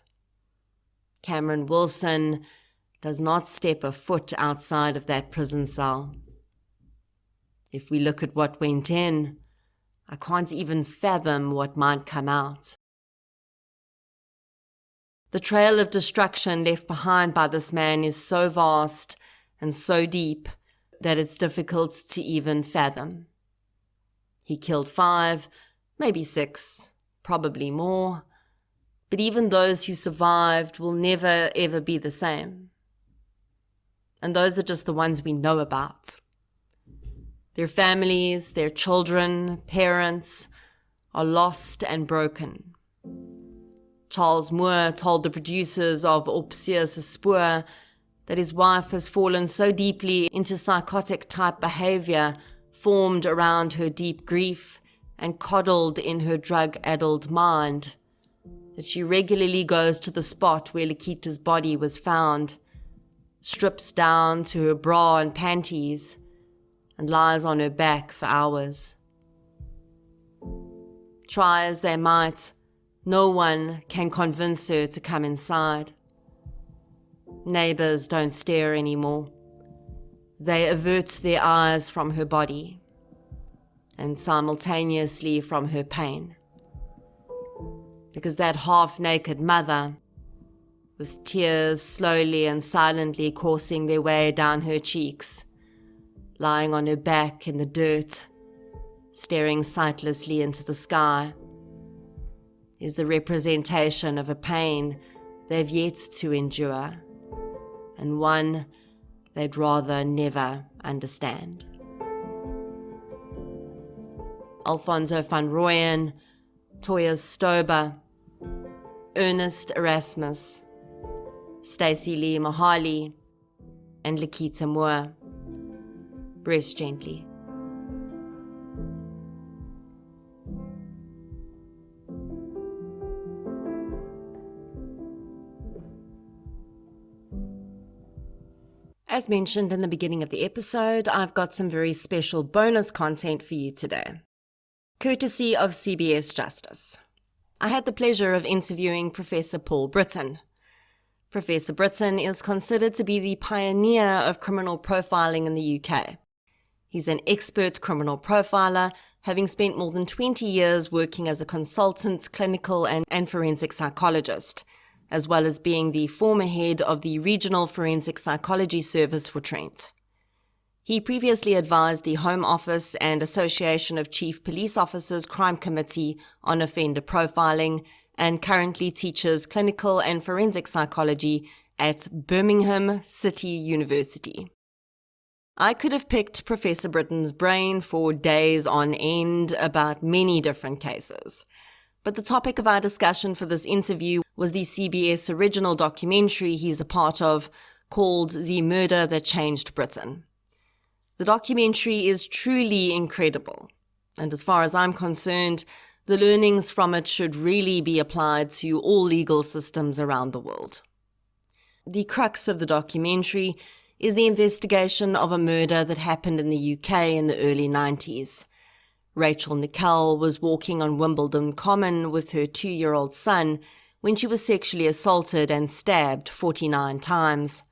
Cameron Wilson does not step a foot outside of that prison cell. If we look at what went in, I can't even fathom what might come out. The trail of destruction left behind by this man is so vast and so deep that it's difficult to even fathom. He killed 5, maybe 6, probably more, but even those who survived will never ever be the same. And those are just the ones we know about. Their families, their children, parents are lost and broken. Charles Moore told the producers of Opsia's Spoor that his wife has fallen so deeply into psychotic-type behavior formed around her deep grief and coddled in her drug-addled mind that she regularly goes to the spot where Likita's body was found, strips down to her bra and panties, and lies on her back for hours. Try as they might, no one can convince her to come inside. Neighbors don't stare anymore. They avert their eyes from her body and simultaneously from her pain. because that half-naked mother, with tears slowly and silently coursing their way down her cheeks, lying on her back in the dirt, staring sightlessly into the sky, is the representation of a pain they've yet to endure, and one they'd rather never understand. Alfonso van Rooyen, Toya Stober, Ernest Erasmus, Stacey Lee Mahali, and Likita Moore. Rest gently. As mentioned in the beginning of the episode, I've got some very special bonus content for you today, courtesy of CBS Justice. I had the pleasure of interviewing Professor Paul Britton. Professor Britton is considered to be the pioneer of criminal profiling in the UK. He's an expert criminal profiler, having spent more than 20 years working as a consultant, clinical and forensic psychologist, as well as being the former head of the Regional Forensic Psychology Service for Trent. He previously advised the Home Office and Association of Chief Police Officers Crime Committee on offender profiling, and currently teaches clinical and forensic psychology at Birmingham City University. I could have picked Professor Britton's brain for days on end about many different cases, but the topic of our discussion for this interview was the CBS original documentary he's a part of, called The Murder That Changed Britain. The documentary is truly incredible, and as far as I'm concerned, the learnings from it should really be applied to all legal systems around the world. The crux of the documentary is the investigation of a murder that happened in the UK in the early 90s. Rachel Nickel was walking on Wimbledon Common with her 2-year-old son when she was sexually assaulted and stabbed 49 times.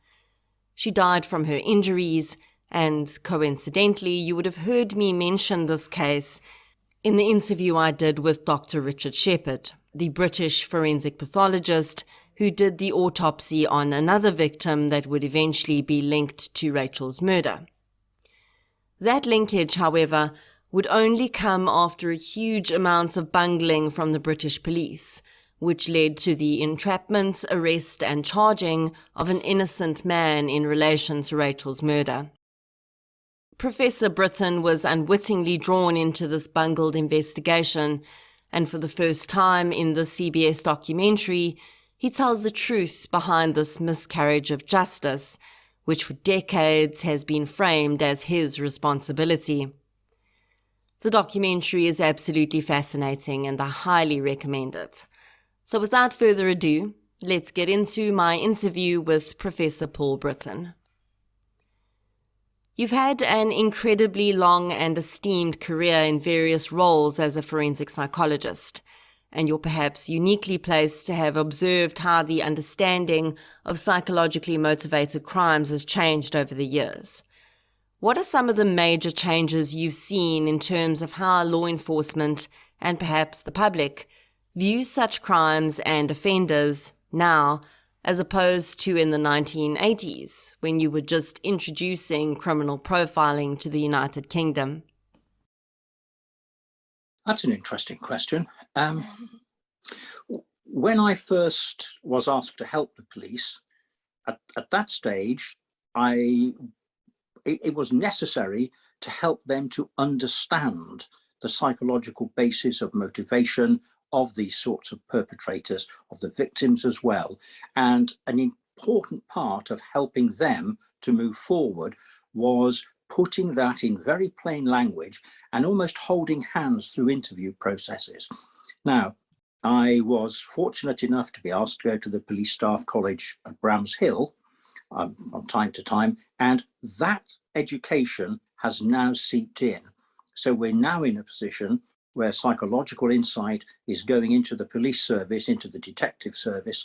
She died from her injuries, and coincidentally, you would have heard me mention this case in the interview I did with Dr. Richard Shepherd, the British forensic pathologist who did the autopsy on another victim that would eventually be linked to Rachel's murder. That linkage, however, would only come after a huge amount of bungling from the British police, which led to the entrapment, arrest and charging of an innocent man in relation to Rachel's murder. Professor Britton was unwittingly drawn into this bungled investigation, and for the first time in the CBS documentary, he tells the truth behind this miscarriage of justice, which for decades has been framed as his responsibility. The documentary is absolutely fascinating and I highly recommend it. So without further ado, let's get into my interview with Professor Paul Britton. You've had an incredibly long and esteemed career in various roles as a forensic psychologist, and you're perhaps uniquely placed to have observed how the understanding of psychologically motivated crimes has changed over the years. What are some of the major changes you've seen in terms of how law enforcement, and perhaps the public, view such crimes and offenders now, as opposed to in the 1980s, when you were just introducing criminal profiling to the United Kingdom? That's an interesting question. When I first was asked to help the police, at that stage, it was necessary to help them to understand the psychological basis of motivation of these sorts of perpetrators, of the victims as well. And an important part of helping them to move forward was putting that in very plain language and almost holding hands through interview processes. Now, I was fortunate enough to be asked to go to the Police Staff College at Bramshill from time to time, and that education has now seeped in. So we're now in a position where psychological insight is going into the police service, into the detective service,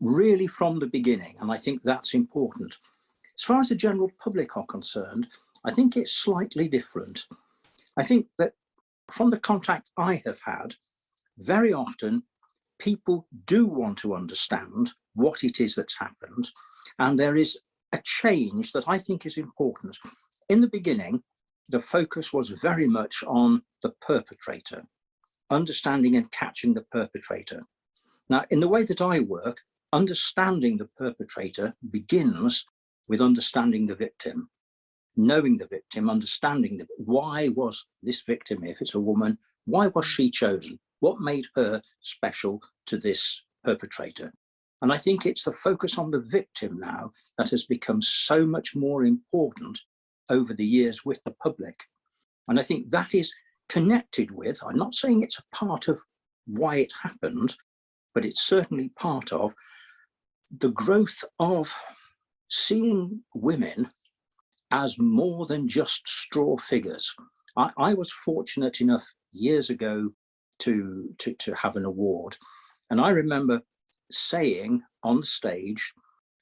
really from the beginning, and I think that's important. As far as the general public are concerned, I think it's slightly different. I think that from the contact I have had, very often people do want to understand what it is that's happened, and there is a change that I think is important. In the beginning, the focus was very much on the perpetrator, understanding and catching the perpetrator. Now, in the way that I work, understanding the perpetrator begins with understanding the victim, knowing the victim, understanding why was this victim, if it's a woman, why was she chosen? What made her special to this perpetrator? And I think it's the focus on the victim now that has become so much more important over the years with the public. And I think that is connected with, I'm not saying it's a part of why it happened, but it's certainly part of the growth of seeing women as more than just straw figures. I was fortunate enough years ago to have an award. And I remember saying on the stage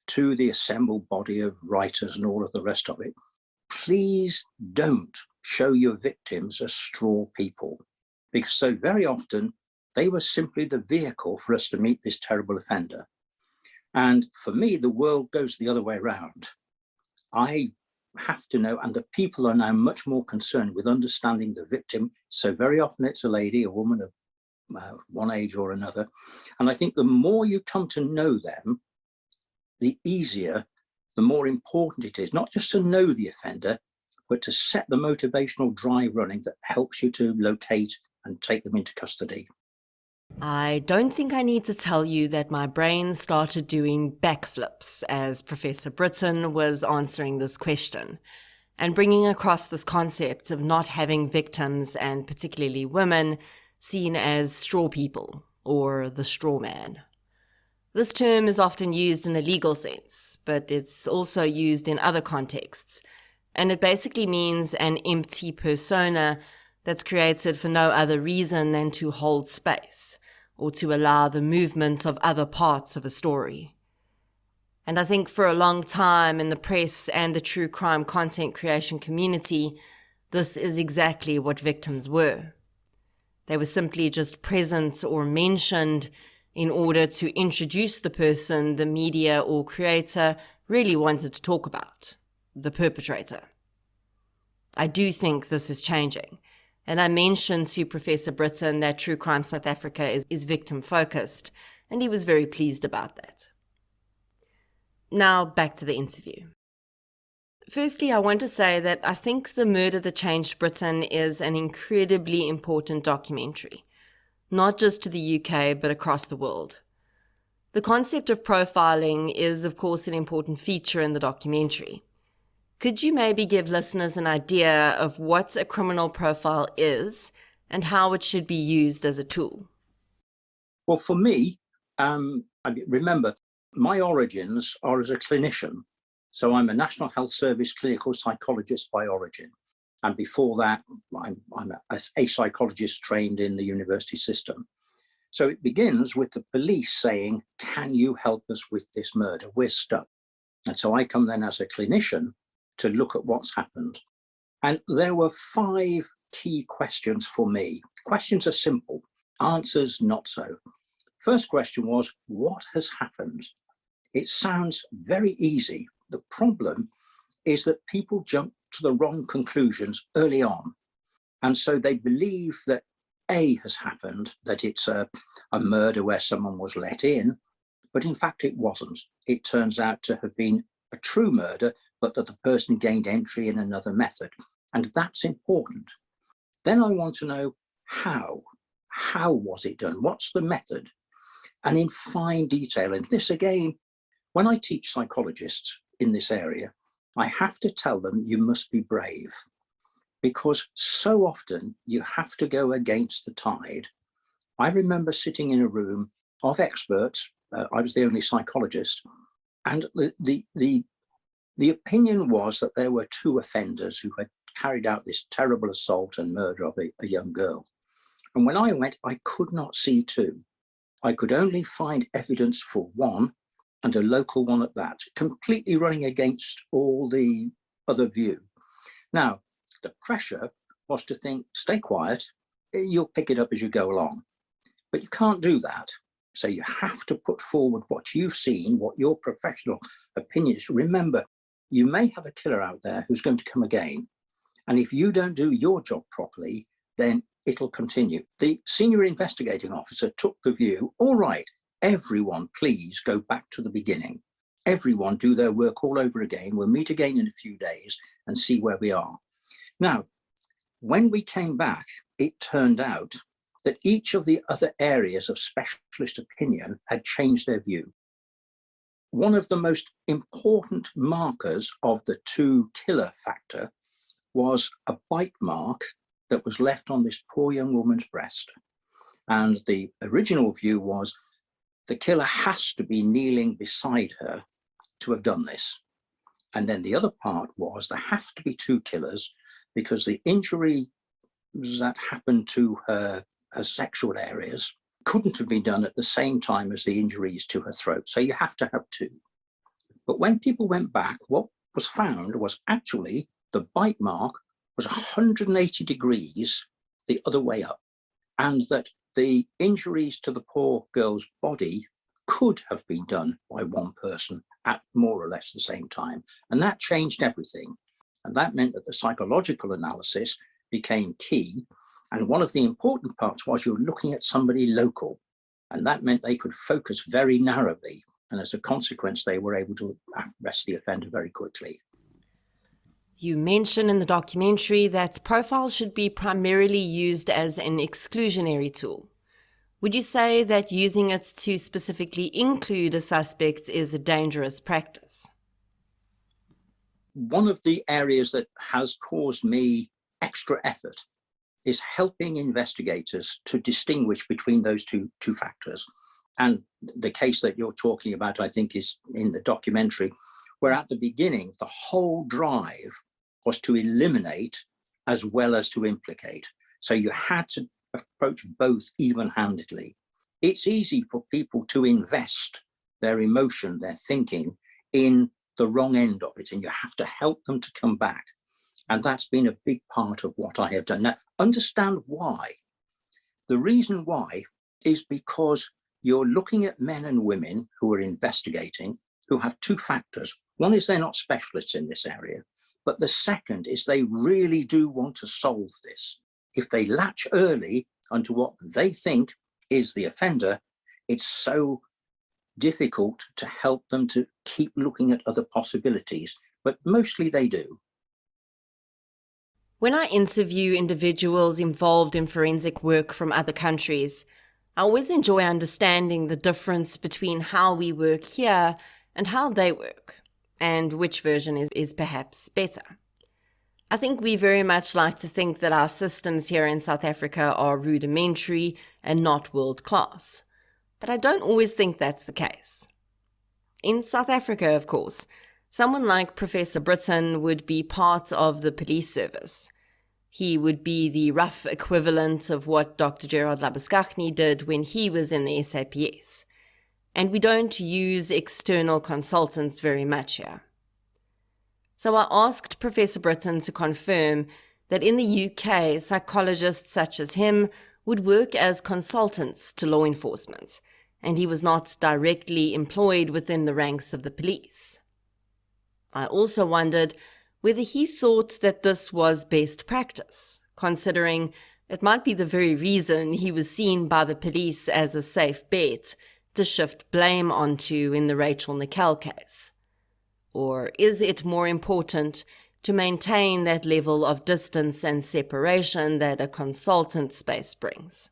to the assembled body of writers and all of the rest of it, please don't show your victims as straw people, because so very often they were simply the vehicle for us to meet this terrible offender. And for me, the world goes the other way around. I have to know, and the people are now much more concerned with understanding the victim. So very often it's a lady, a woman of one age or another. And I think the more you come to know them, the easier, the more important it is, not just to know the offender, but to set the motivational drive running that helps you to locate and take them into custody. I don't think I need to tell you that my brain started doing backflips as Professor Britton was answering this question and bringing across this concept of not having victims, and particularly women, seen as straw people or the straw man. This term is often used in a legal sense, but it's also used in other contexts, and it basically means an empty persona that's created for no other reason than to hold space or to allow the movement of other parts of a story. And I think for a long time in the press and the true crime content creation community, this is exactly what victims were. They were simply just present or mentioned in order to introduce the person the media or creator really wanted to talk about, the perpetrator. I do think this is changing. And I mentioned to Professor Britton that True Crime South Africa is victim-focused, and he was very pleased about that. Now, back to the interview. Firstly, I want to say that I think The Murder That Changed Britain is an incredibly important documentary, not just to the UK, but across the world. The concept of profiling is, of course, an important feature in the documentary. Could you maybe give listeners an idea of what a criminal profile is and how it should be used as a tool? Well, for me, remember, my origins are as a clinician. So I'm a National Health Service clinical psychologist by origin. And before that, I'm a psychologist trained in the university system. So it begins with the police saying, can you help us with this murder? We're stuck. And so I come then as a clinician to look at what's happened. And there were 5 key questions for me. Questions are simple, answers not so. First question was, what has happened? It sounds very easy. The problem is that people jump to the wrong conclusions early on. And so they believe that A has happened, that it's a murder where someone was let in, but in fact it wasn't. It turns out to have been a true murder, but that the person gained entry in another method. And that's important. Then I want to know how. How was it done? What's the method? And in fine detail, and this again, when I teach psychologists in this area, I have to tell them you must be brave, because so often you have to go against the tide. I remember sitting in a room of experts. I was the only psychologist, and the opinion was that there were 2 offenders who had carried out this terrible assault and murder of a young girl. And when I went, I could not see 2. I could only find evidence for 1, and a local one at that, completely running against all the other view. Now, the pressure was to think, stay quiet, you'll pick it up as you go along. But you can't do that. So you have to put forward what you've seen, what your professional opinion is. Remember, you may have a killer out there who's going to come again. And if you don't do your job properly, then it'll continue. The senior investigating officer took the view, all right, everyone, please go back to the beginning. Everyone do their work all over again. We'll meet again in a few days and see where we are. Now, when we came back, it turned out that each of the other areas of specialist opinion had changed their view. One of the most important markers of the two killer factor was a bite mark that was left on this poor young woman's breast. And the original view was the killer has to be kneeling beside her to have done this. And then the other part was there have to be two killers because the injury that happened to her sexual areas couldn't have been done at the same time as the injuries to her throat. So you have to have two. But when people went back, what was found was actually the bite mark was 180 degrees the other way up, and that the injuries to the poor girl's body could have been done by one person at more or less the same time. And that changed everything. And that meant that the psychological analysis became key. And one of the important parts was you're looking at somebody local. And that meant they could focus very narrowly. And as a consequence, they were able to arrest the offender very quickly. You mention in the documentary that profiles should be primarily used as an exclusionary tool. Would you say that using it to specifically include a suspect is a dangerous practice? One of the areas that has caused me extra effort is helping investigators to distinguish between those two factors. And the case that you're talking about, I think, is in the documentary, where at the beginning, the whole drive was to eliminate as well as to implicate. So you had to approach both even-handedly. It's easy for people to invest their emotion, their thinking in the wrong end of it, and you have to help them to come back. And that's been a big part of what I have done. Now, understand why. The reason why is because you're looking at men and women who are investigating, who have two factors. One is they're not specialists in this area, but the second is they really do want to solve this. If they latch early onto what they think is the offender, it's so difficult to help them to keep looking at other possibilities, but mostly they do. When I interview individuals involved in forensic work from other countries, I always enjoy understanding the difference between how we work here and how they work, and which version is perhaps better. I think we very much like to think that our systems here in South Africa are rudimentary and not world-class, but I don't always think that's the case. In South Africa, of course, someone like Professor Britton would be part of the police service. He would be the rough equivalent of what Dr. Gerard Labuschagne did when he was in the SAPS. And we don't use external consultants very much here. So I asked Professor Britton to confirm that in the UK, psychologists such as him would work as consultants to law enforcement, and he was not directly employed within the ranks of the police. I also wondered whether he thought that this was best practice, considering it might be the very reason he was seen by the police as a safe bet to shift blame onto in the Rachel Nickel case. Or is it more important to maintain that level of distance and separation that a consultant space brings?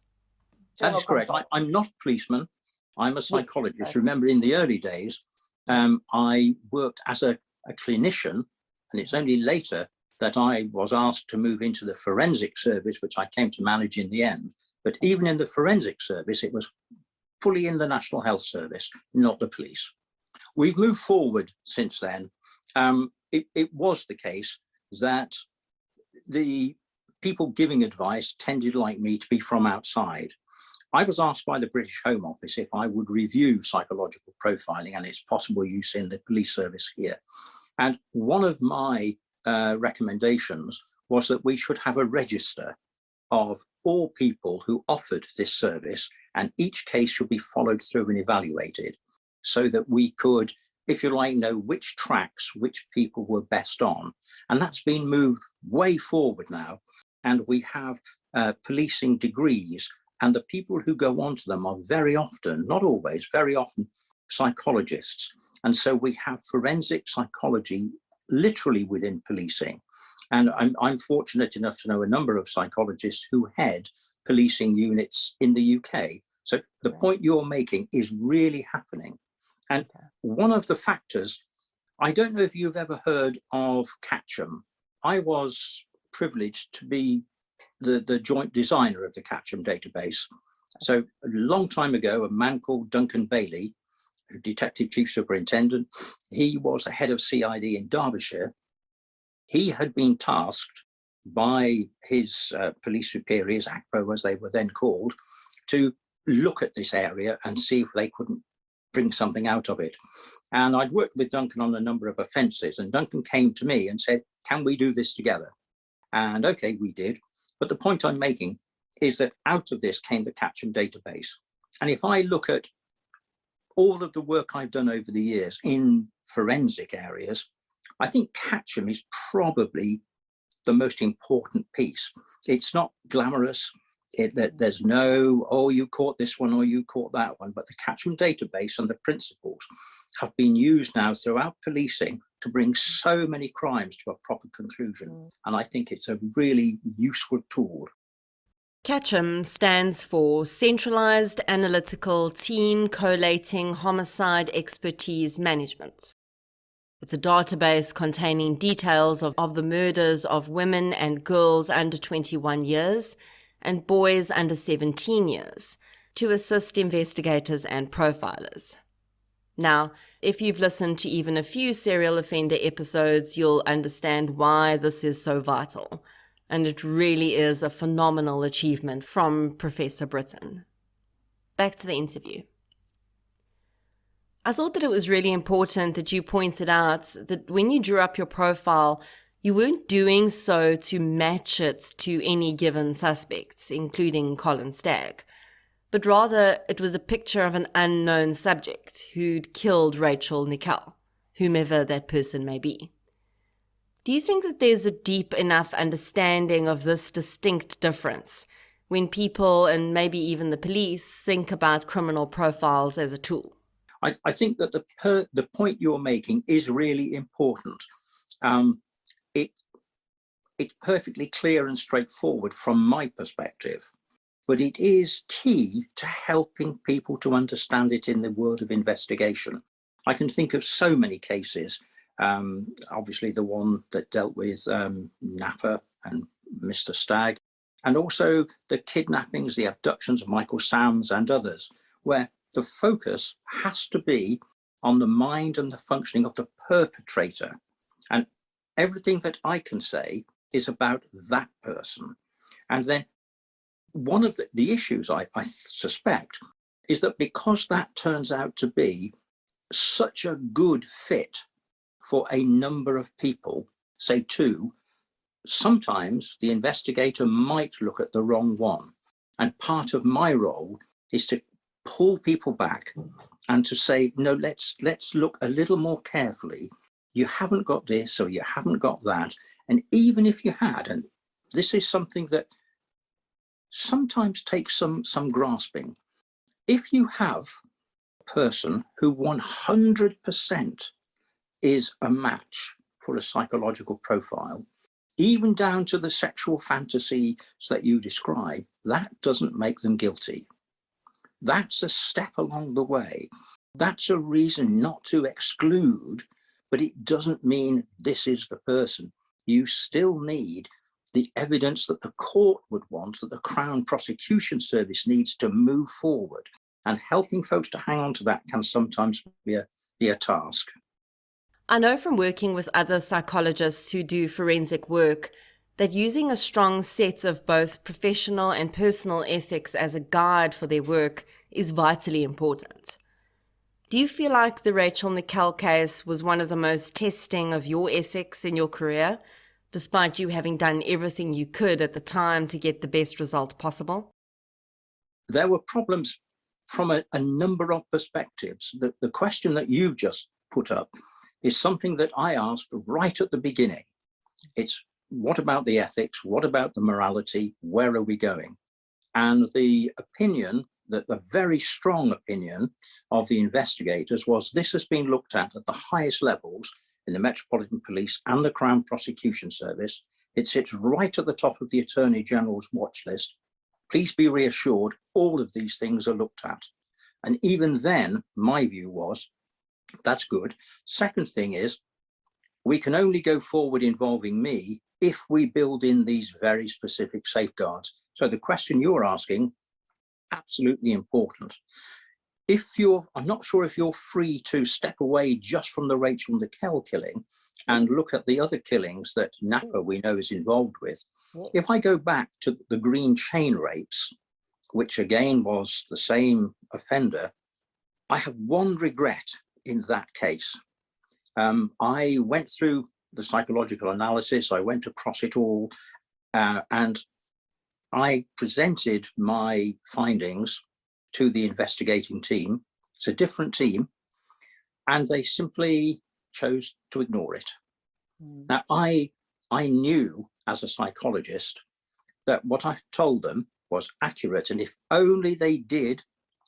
That's correct. I'm not a policeman. I'm a psychologist. Remember, in the early days, I worked as a clinician, and it's only later that I was asked to move into the forensic service, which I came to manage in the end. But even in the forensic service, it was fully in the National Health Service, not the police. We've moved forward since then. It was the case that the people giving advice tended, like me, to be from outside. I was asked by the British Home Office if I would review psychological profiling and its possible use in the police service here. And one of my recommendations was that we should have a register of all people who offered this service and each case should be followed through and evaluated so that we could, if you like, know which tracks, which people were best on. And that's been moved way forward now. And we have policing degrees, and the people who go on to them are very often, not always, very often psychologists. And so we have forensic psychology literally within policing. And I'm fortunate enough to know a number of psychologists who head policing units in the UK. So the point you're making is really happening. And one of the factors, I don't know if you've ever heard of Catchem. I was privileged to be the joint designer of the Catchem database. So a long time ago, a man called Duncan Bailey, Detective Chief Superintendent, he was the head of CID in Derbyshire. He had been tasked by his police superiors, ACPO as they were then called, to look at this area and see if they couldn't bring something out of it. And I'd worked with Duncan on a number of offences, and Duncan came to me and said, can we do this together? And okay, we did. But the point I'm making is that out of this came the Catchem database. And if I look at all of the work I've done over the years in forensic areas, I think Catchem is probably the most important piece. It's not glamorous. There's no, oh, you caught this one or you caught that one, but the Catchem database and the principles have been used now throughout policing to bring so many crimes to a proper conclusion. And I think it's a really useful tool. Catchem stands for Centralized Analytical Team Collating Homicide Expertise Management. It's a database containing details of the murders of women and girls under 21 years and boys under 17 years to assist investigators and profilers. Now, if you've listened to even a few serial offender episodes, you'll understand why this is so vital. And it really is a phenomenal achievement from Professor Britton. Back to the interview. I thought that it was really important that you pointed out that when you drew up your profile, you weren't doing so to match it to any given suspects, including Colin Stagg, but rather it was a picture of an unknown subject who'd killed Rachel Nickel, whomever that person may be. Do you think that there's a deep enough understanding of this distinct difference when people, and maybe even the police, think about criminal profiles as a tool? I think that the point you're making is really important. It's perfectly clear and straightforward from my perspective, but it is key to helping people to understand it in the world of investigation. I can think of so many cases, obviously the one that dealt with Napa and Mr. Stagg, and also the kidnappings, the abductions of Michael Sams and others, where the focus has to be on the mind and the functioning of the perpetrator. And everything that I can say is about that person. And then one of the issues I suspect is that because that turns out to be such a good fit for a number of people, say two, sometimes the investigator might look at the wrong one. And part of my role is to pull people back and to say, no, let's look a little more carefully. You haven't got this or you haven't got that. And even if you had, and this is something that sometimes takes some grasping, if you have a person who 100% is a match for a psychological profile, even down to the sexual fantasies that you describe, that doesn't make them guilty. That's a step along the way. That's a reason not to exclude, but it doesn't mean this is the person. You still need the evidence that the court would want, that the Crown Prosecution Service needs to move forward. And helping folks to hang on to that can sometimes be a task. I know from working with other psychologists who do forensic work that using a strong set of both professional and personal ethics as a guide for their work is vitally important. Do you feel like the Rachel Nickel case was one of the most testing of your ethics in your career, despite you having done everything you could at the time to get the best result possible? There were problems from a number of perspectives. The question that you've just put up is something that I asked right at the beginning. It's what about the ethics? What about the morality? Where are we going? And the opinion, the very strong opinion of the investigators was this has been looked at the highest levels in the Metropolitan Police and the Crown Prosecution Service. It sits right at the top of the Attorney General's watch list. Please be reassured, all of these things are looked at. And even then, my view was, that's good. Second thing is, we can only go forward involving me if we build in these very specific safeguards. So the question you're asking, absolutely important. I'm not sure if you're free to step away just from the Rachel Nickel killing and look at the other killings that Napa we know is involved with. If I go back to the Green chain rapes, which again was the same offender, I have one regret in that case. I went through the psychological analysis, I went across it all, and I presented my findings to the investigating team. It's a different team, and they simply chose to ignore it. Now, I knew as a psychologist that what I told them was accurate, and if only they did,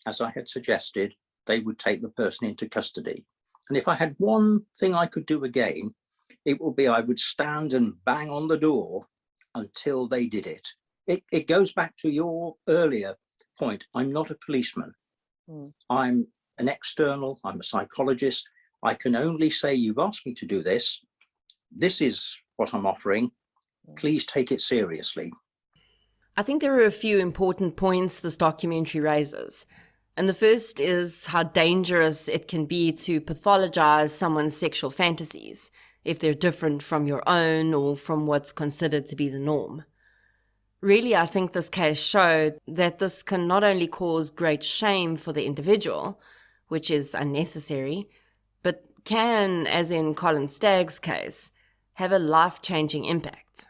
as I had suggested, they would take the person into custody. And if I had one thing I could do again, it would be I would stand and bang on the door until they did it. It goes back to your earlier point. I'm not a policeman. I'm an external, I'm a psychologist. I can only say, you've asked me to do this. This is what I'm offering. Please take it seriously. I think there are a few important points this documentary raises. And the first is how dangerous it can be to pathologize someone's sexual fantasies if they're different from your own or from what's considered to be the norm. Really, I think this case showed that this can not only cause great shame for the individual, which is unnecessary, but can, as in Colin Stagg's case, have a life-changing impact.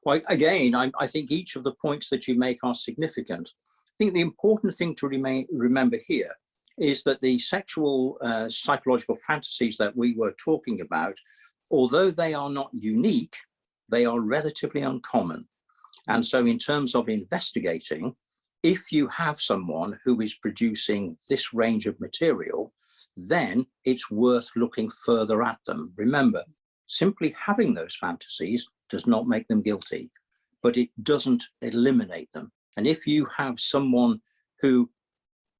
Well, again, I think each of the points that you make are significant. I think the important thing to remember here is that the sexual psychological fantasies that we were talking about, although they are not unique, they are relatively uncommon. And so in terms of investigating, if you have someone who is producing this range of material, then it's worth looking further at them. Remember, simply having those fantasies does not make them guilty, but it doesn't eliminate them. And if you have someone who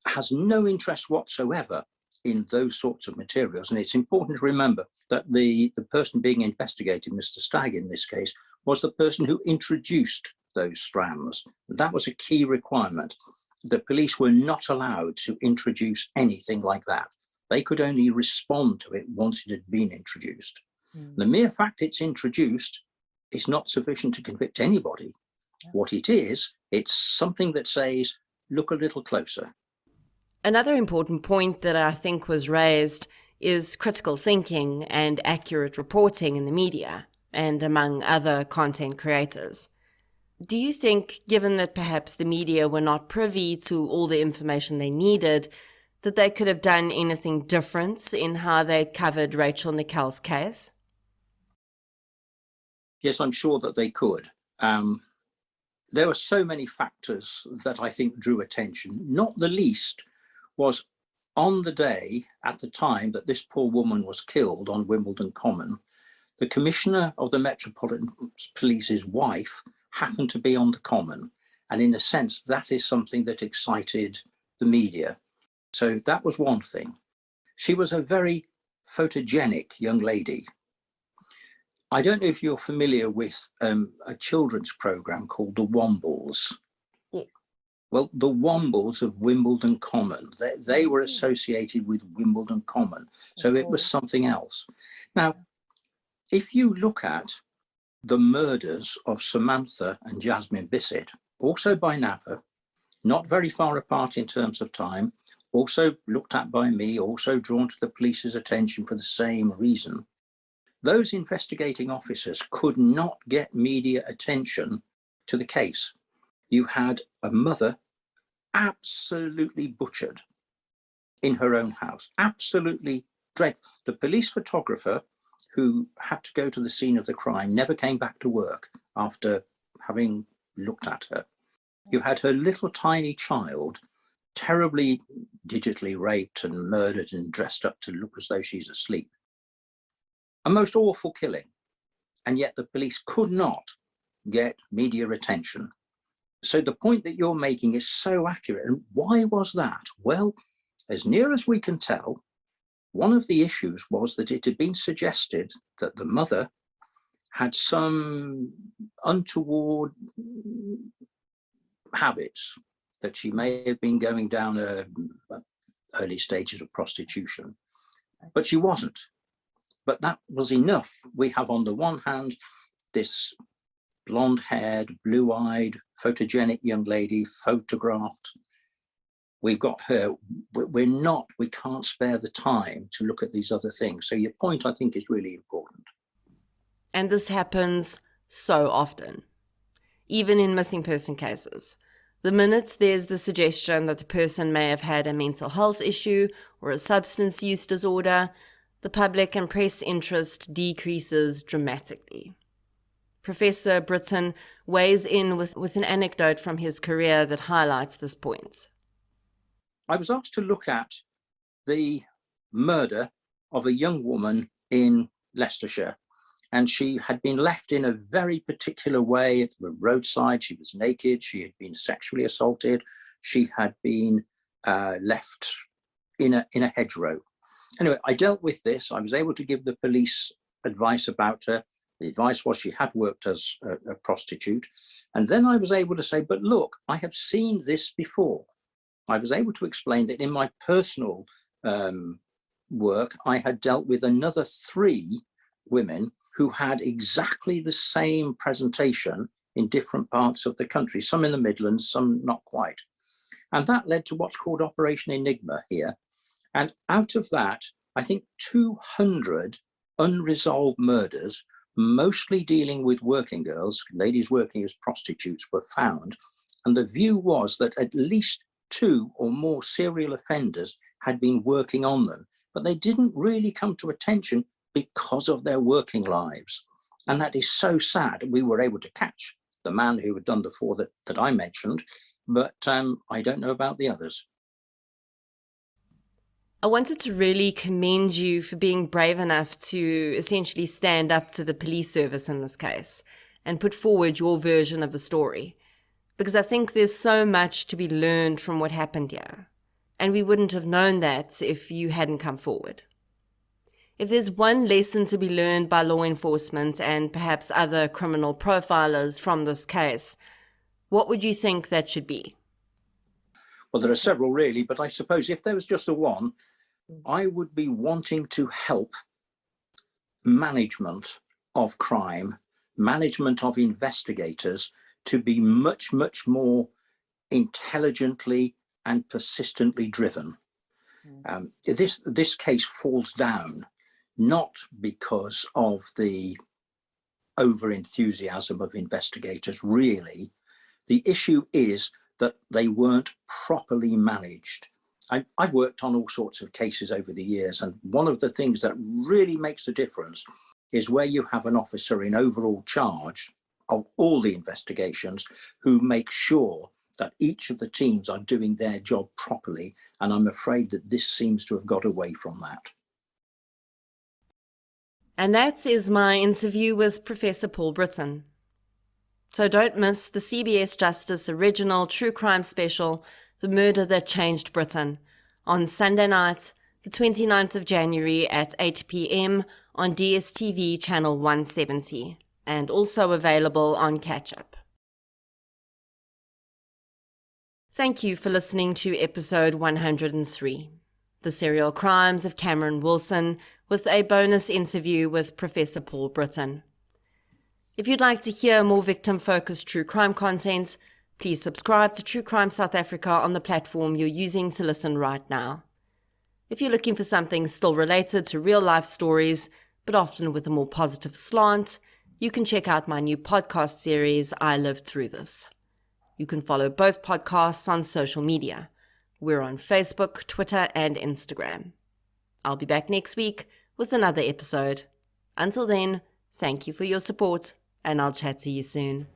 has no interest whatsoever in those sorts of materials, and it's important to remember that the person being investigated, Mr. Stagg in this case, was the person who introduced those strands. That was a key requirement. The police were not allowed to introduce anything like that. They could only respond to it once it had been introduced. The mere fact it's introduced is not sufficient to convict anybody. What it is, it's something that says, look a little closer. Another important point that I think was raised is critical thinking and accurate reporting in the media and among other content creators. Do you think, given that perhaps the media were not privy to all the information they needed, that they could have done anything different in how they covered Rachel Nickel's case? Yes, I'm sure that they could. There were so many factors that I think drew attention. Not the least was on the day at the time that this poor woman was killed on Wimbledon Common, the Commissioner of the Metropolitan Police's wife happened to be on the Common. And in a sense, that is something that excited the media. So that was one thing. She was a very photogenic young lady. I don't know if you're familiar with a children's program called The Wombles. Yes. Well, the Wombles of Wimbledon Common, they were associated with Wimbledon Common. So it was something else. Now, if you look at the murders of Samantha and Jasmine Bissett, also by Napa, not very far apart in terms of time, also looked at by me, also drawn to the police's attention for the same reason. Those investigating officers could not get media attention to the case. You had a mother absolutely butchered in her own house. Absolutely dreadful. The police photographer who had to go to the scene of the crime never came back to work after having looked at her. You had her little tiny child terribly digitally raped and murdered and dressed up to look as though she's asleep. A most awful killing. And yet the police could not get media attention. So the point that you're making is so accurate. And why was that? Well, as near as we can tell, one of the issues was that it had been suggested that the mother had some untoward habits, that she may have been going down early stages of prostitution, but she wasn't. But that was enough. We have on the one hand this blonde-haired, blue-eyed, photogenic young lady photographed. We've got her. We can't spare the time to look at these other things. So your point, I think, is really important. And this happens so often, even in missing person cases. The minute there's the suggestion that the person may have had a mental health issue or a substance use disorder, the public and press interest decreases dramatically. Professor Britton weighs in with an anecdote from his career that highlights this point. I was asked to look at the murder of a young woman in Leicestershire, and she had been left in a very particular way at the roadside. She was naked, she had been sexually assaulted, she had been left in a hedgerow. Anyway, I dealt with this. I was able to give the police advice about her. The advice was she had worked as a prostitute. And then I was able to say, but look, I have seen this before. I was able to explain that in my personal work, I had dealt with another 3 women who had exactly the same presentation in different parts of the country, some in the Midlands, some not quite. And that led to what's called Operation Enigma here. And out of that, I think 200 unresolved murders, mostly dealing with working girls, ladies working as prostitutes, were found. And the view was that at least 2 or more serial offenders had been working on them, but they didn't really come to attention because of their working lives. And that is so sad. We were able to catch the man who had done the 4 that I mentioned, but I don't know about the others. I wanted to really commend you for being brave enough to essentially stand up to the police service in this case and put forward your version of the story, because I think there's so much to be learned from what happened here, and we wouldn't have known that if you hadn't come forward. If there's one lesson to be learned by law enforcement and perhaps other criminal profilers from this case, what would you think that should be? Well, there are several really, but I suppose if there was just a one, I would be wanting to help management of crime, management of investigators to be much, much more intelligently and persistently driven. This case falls down not because of the over-enthusiasm of investigators, really. The issue is that they weren't properly managed. I've worked on all sorts of cases over the years, and one of the things that really makes a difference is where you have an officer in overall charge of all the investigations who make sure that each of the teams are doing their job properly, and I'm afraid that this seems to have got away from that. And that is my interview with Professor Paul Britton. So don't miss the CBS Justice original true crime special, The Murder That Changed Britain, on Sunday night, the 29th of January at 8 p.m. on DSTV channel 170, and also available on Catch-Up. Thank you for listening to episode 103, The Serial Crimes of Cameron Wilson, with a bonus interview with Professor Paul Britton. If you'd like to hear more victim-focused true crime content, please subscribe to True Crime South Africa on the platform you're using to listen right now. If you're looking for something still related to real-life stories, but often with a more positive slant, you can check out my new podcast series, I Lived Through This. You can follow both podcasts on social media. We're on Facebook, Twitter, and Instagram. I'll be back next week with another episode. Until then, thank you for your support, and I'll chat to you soon.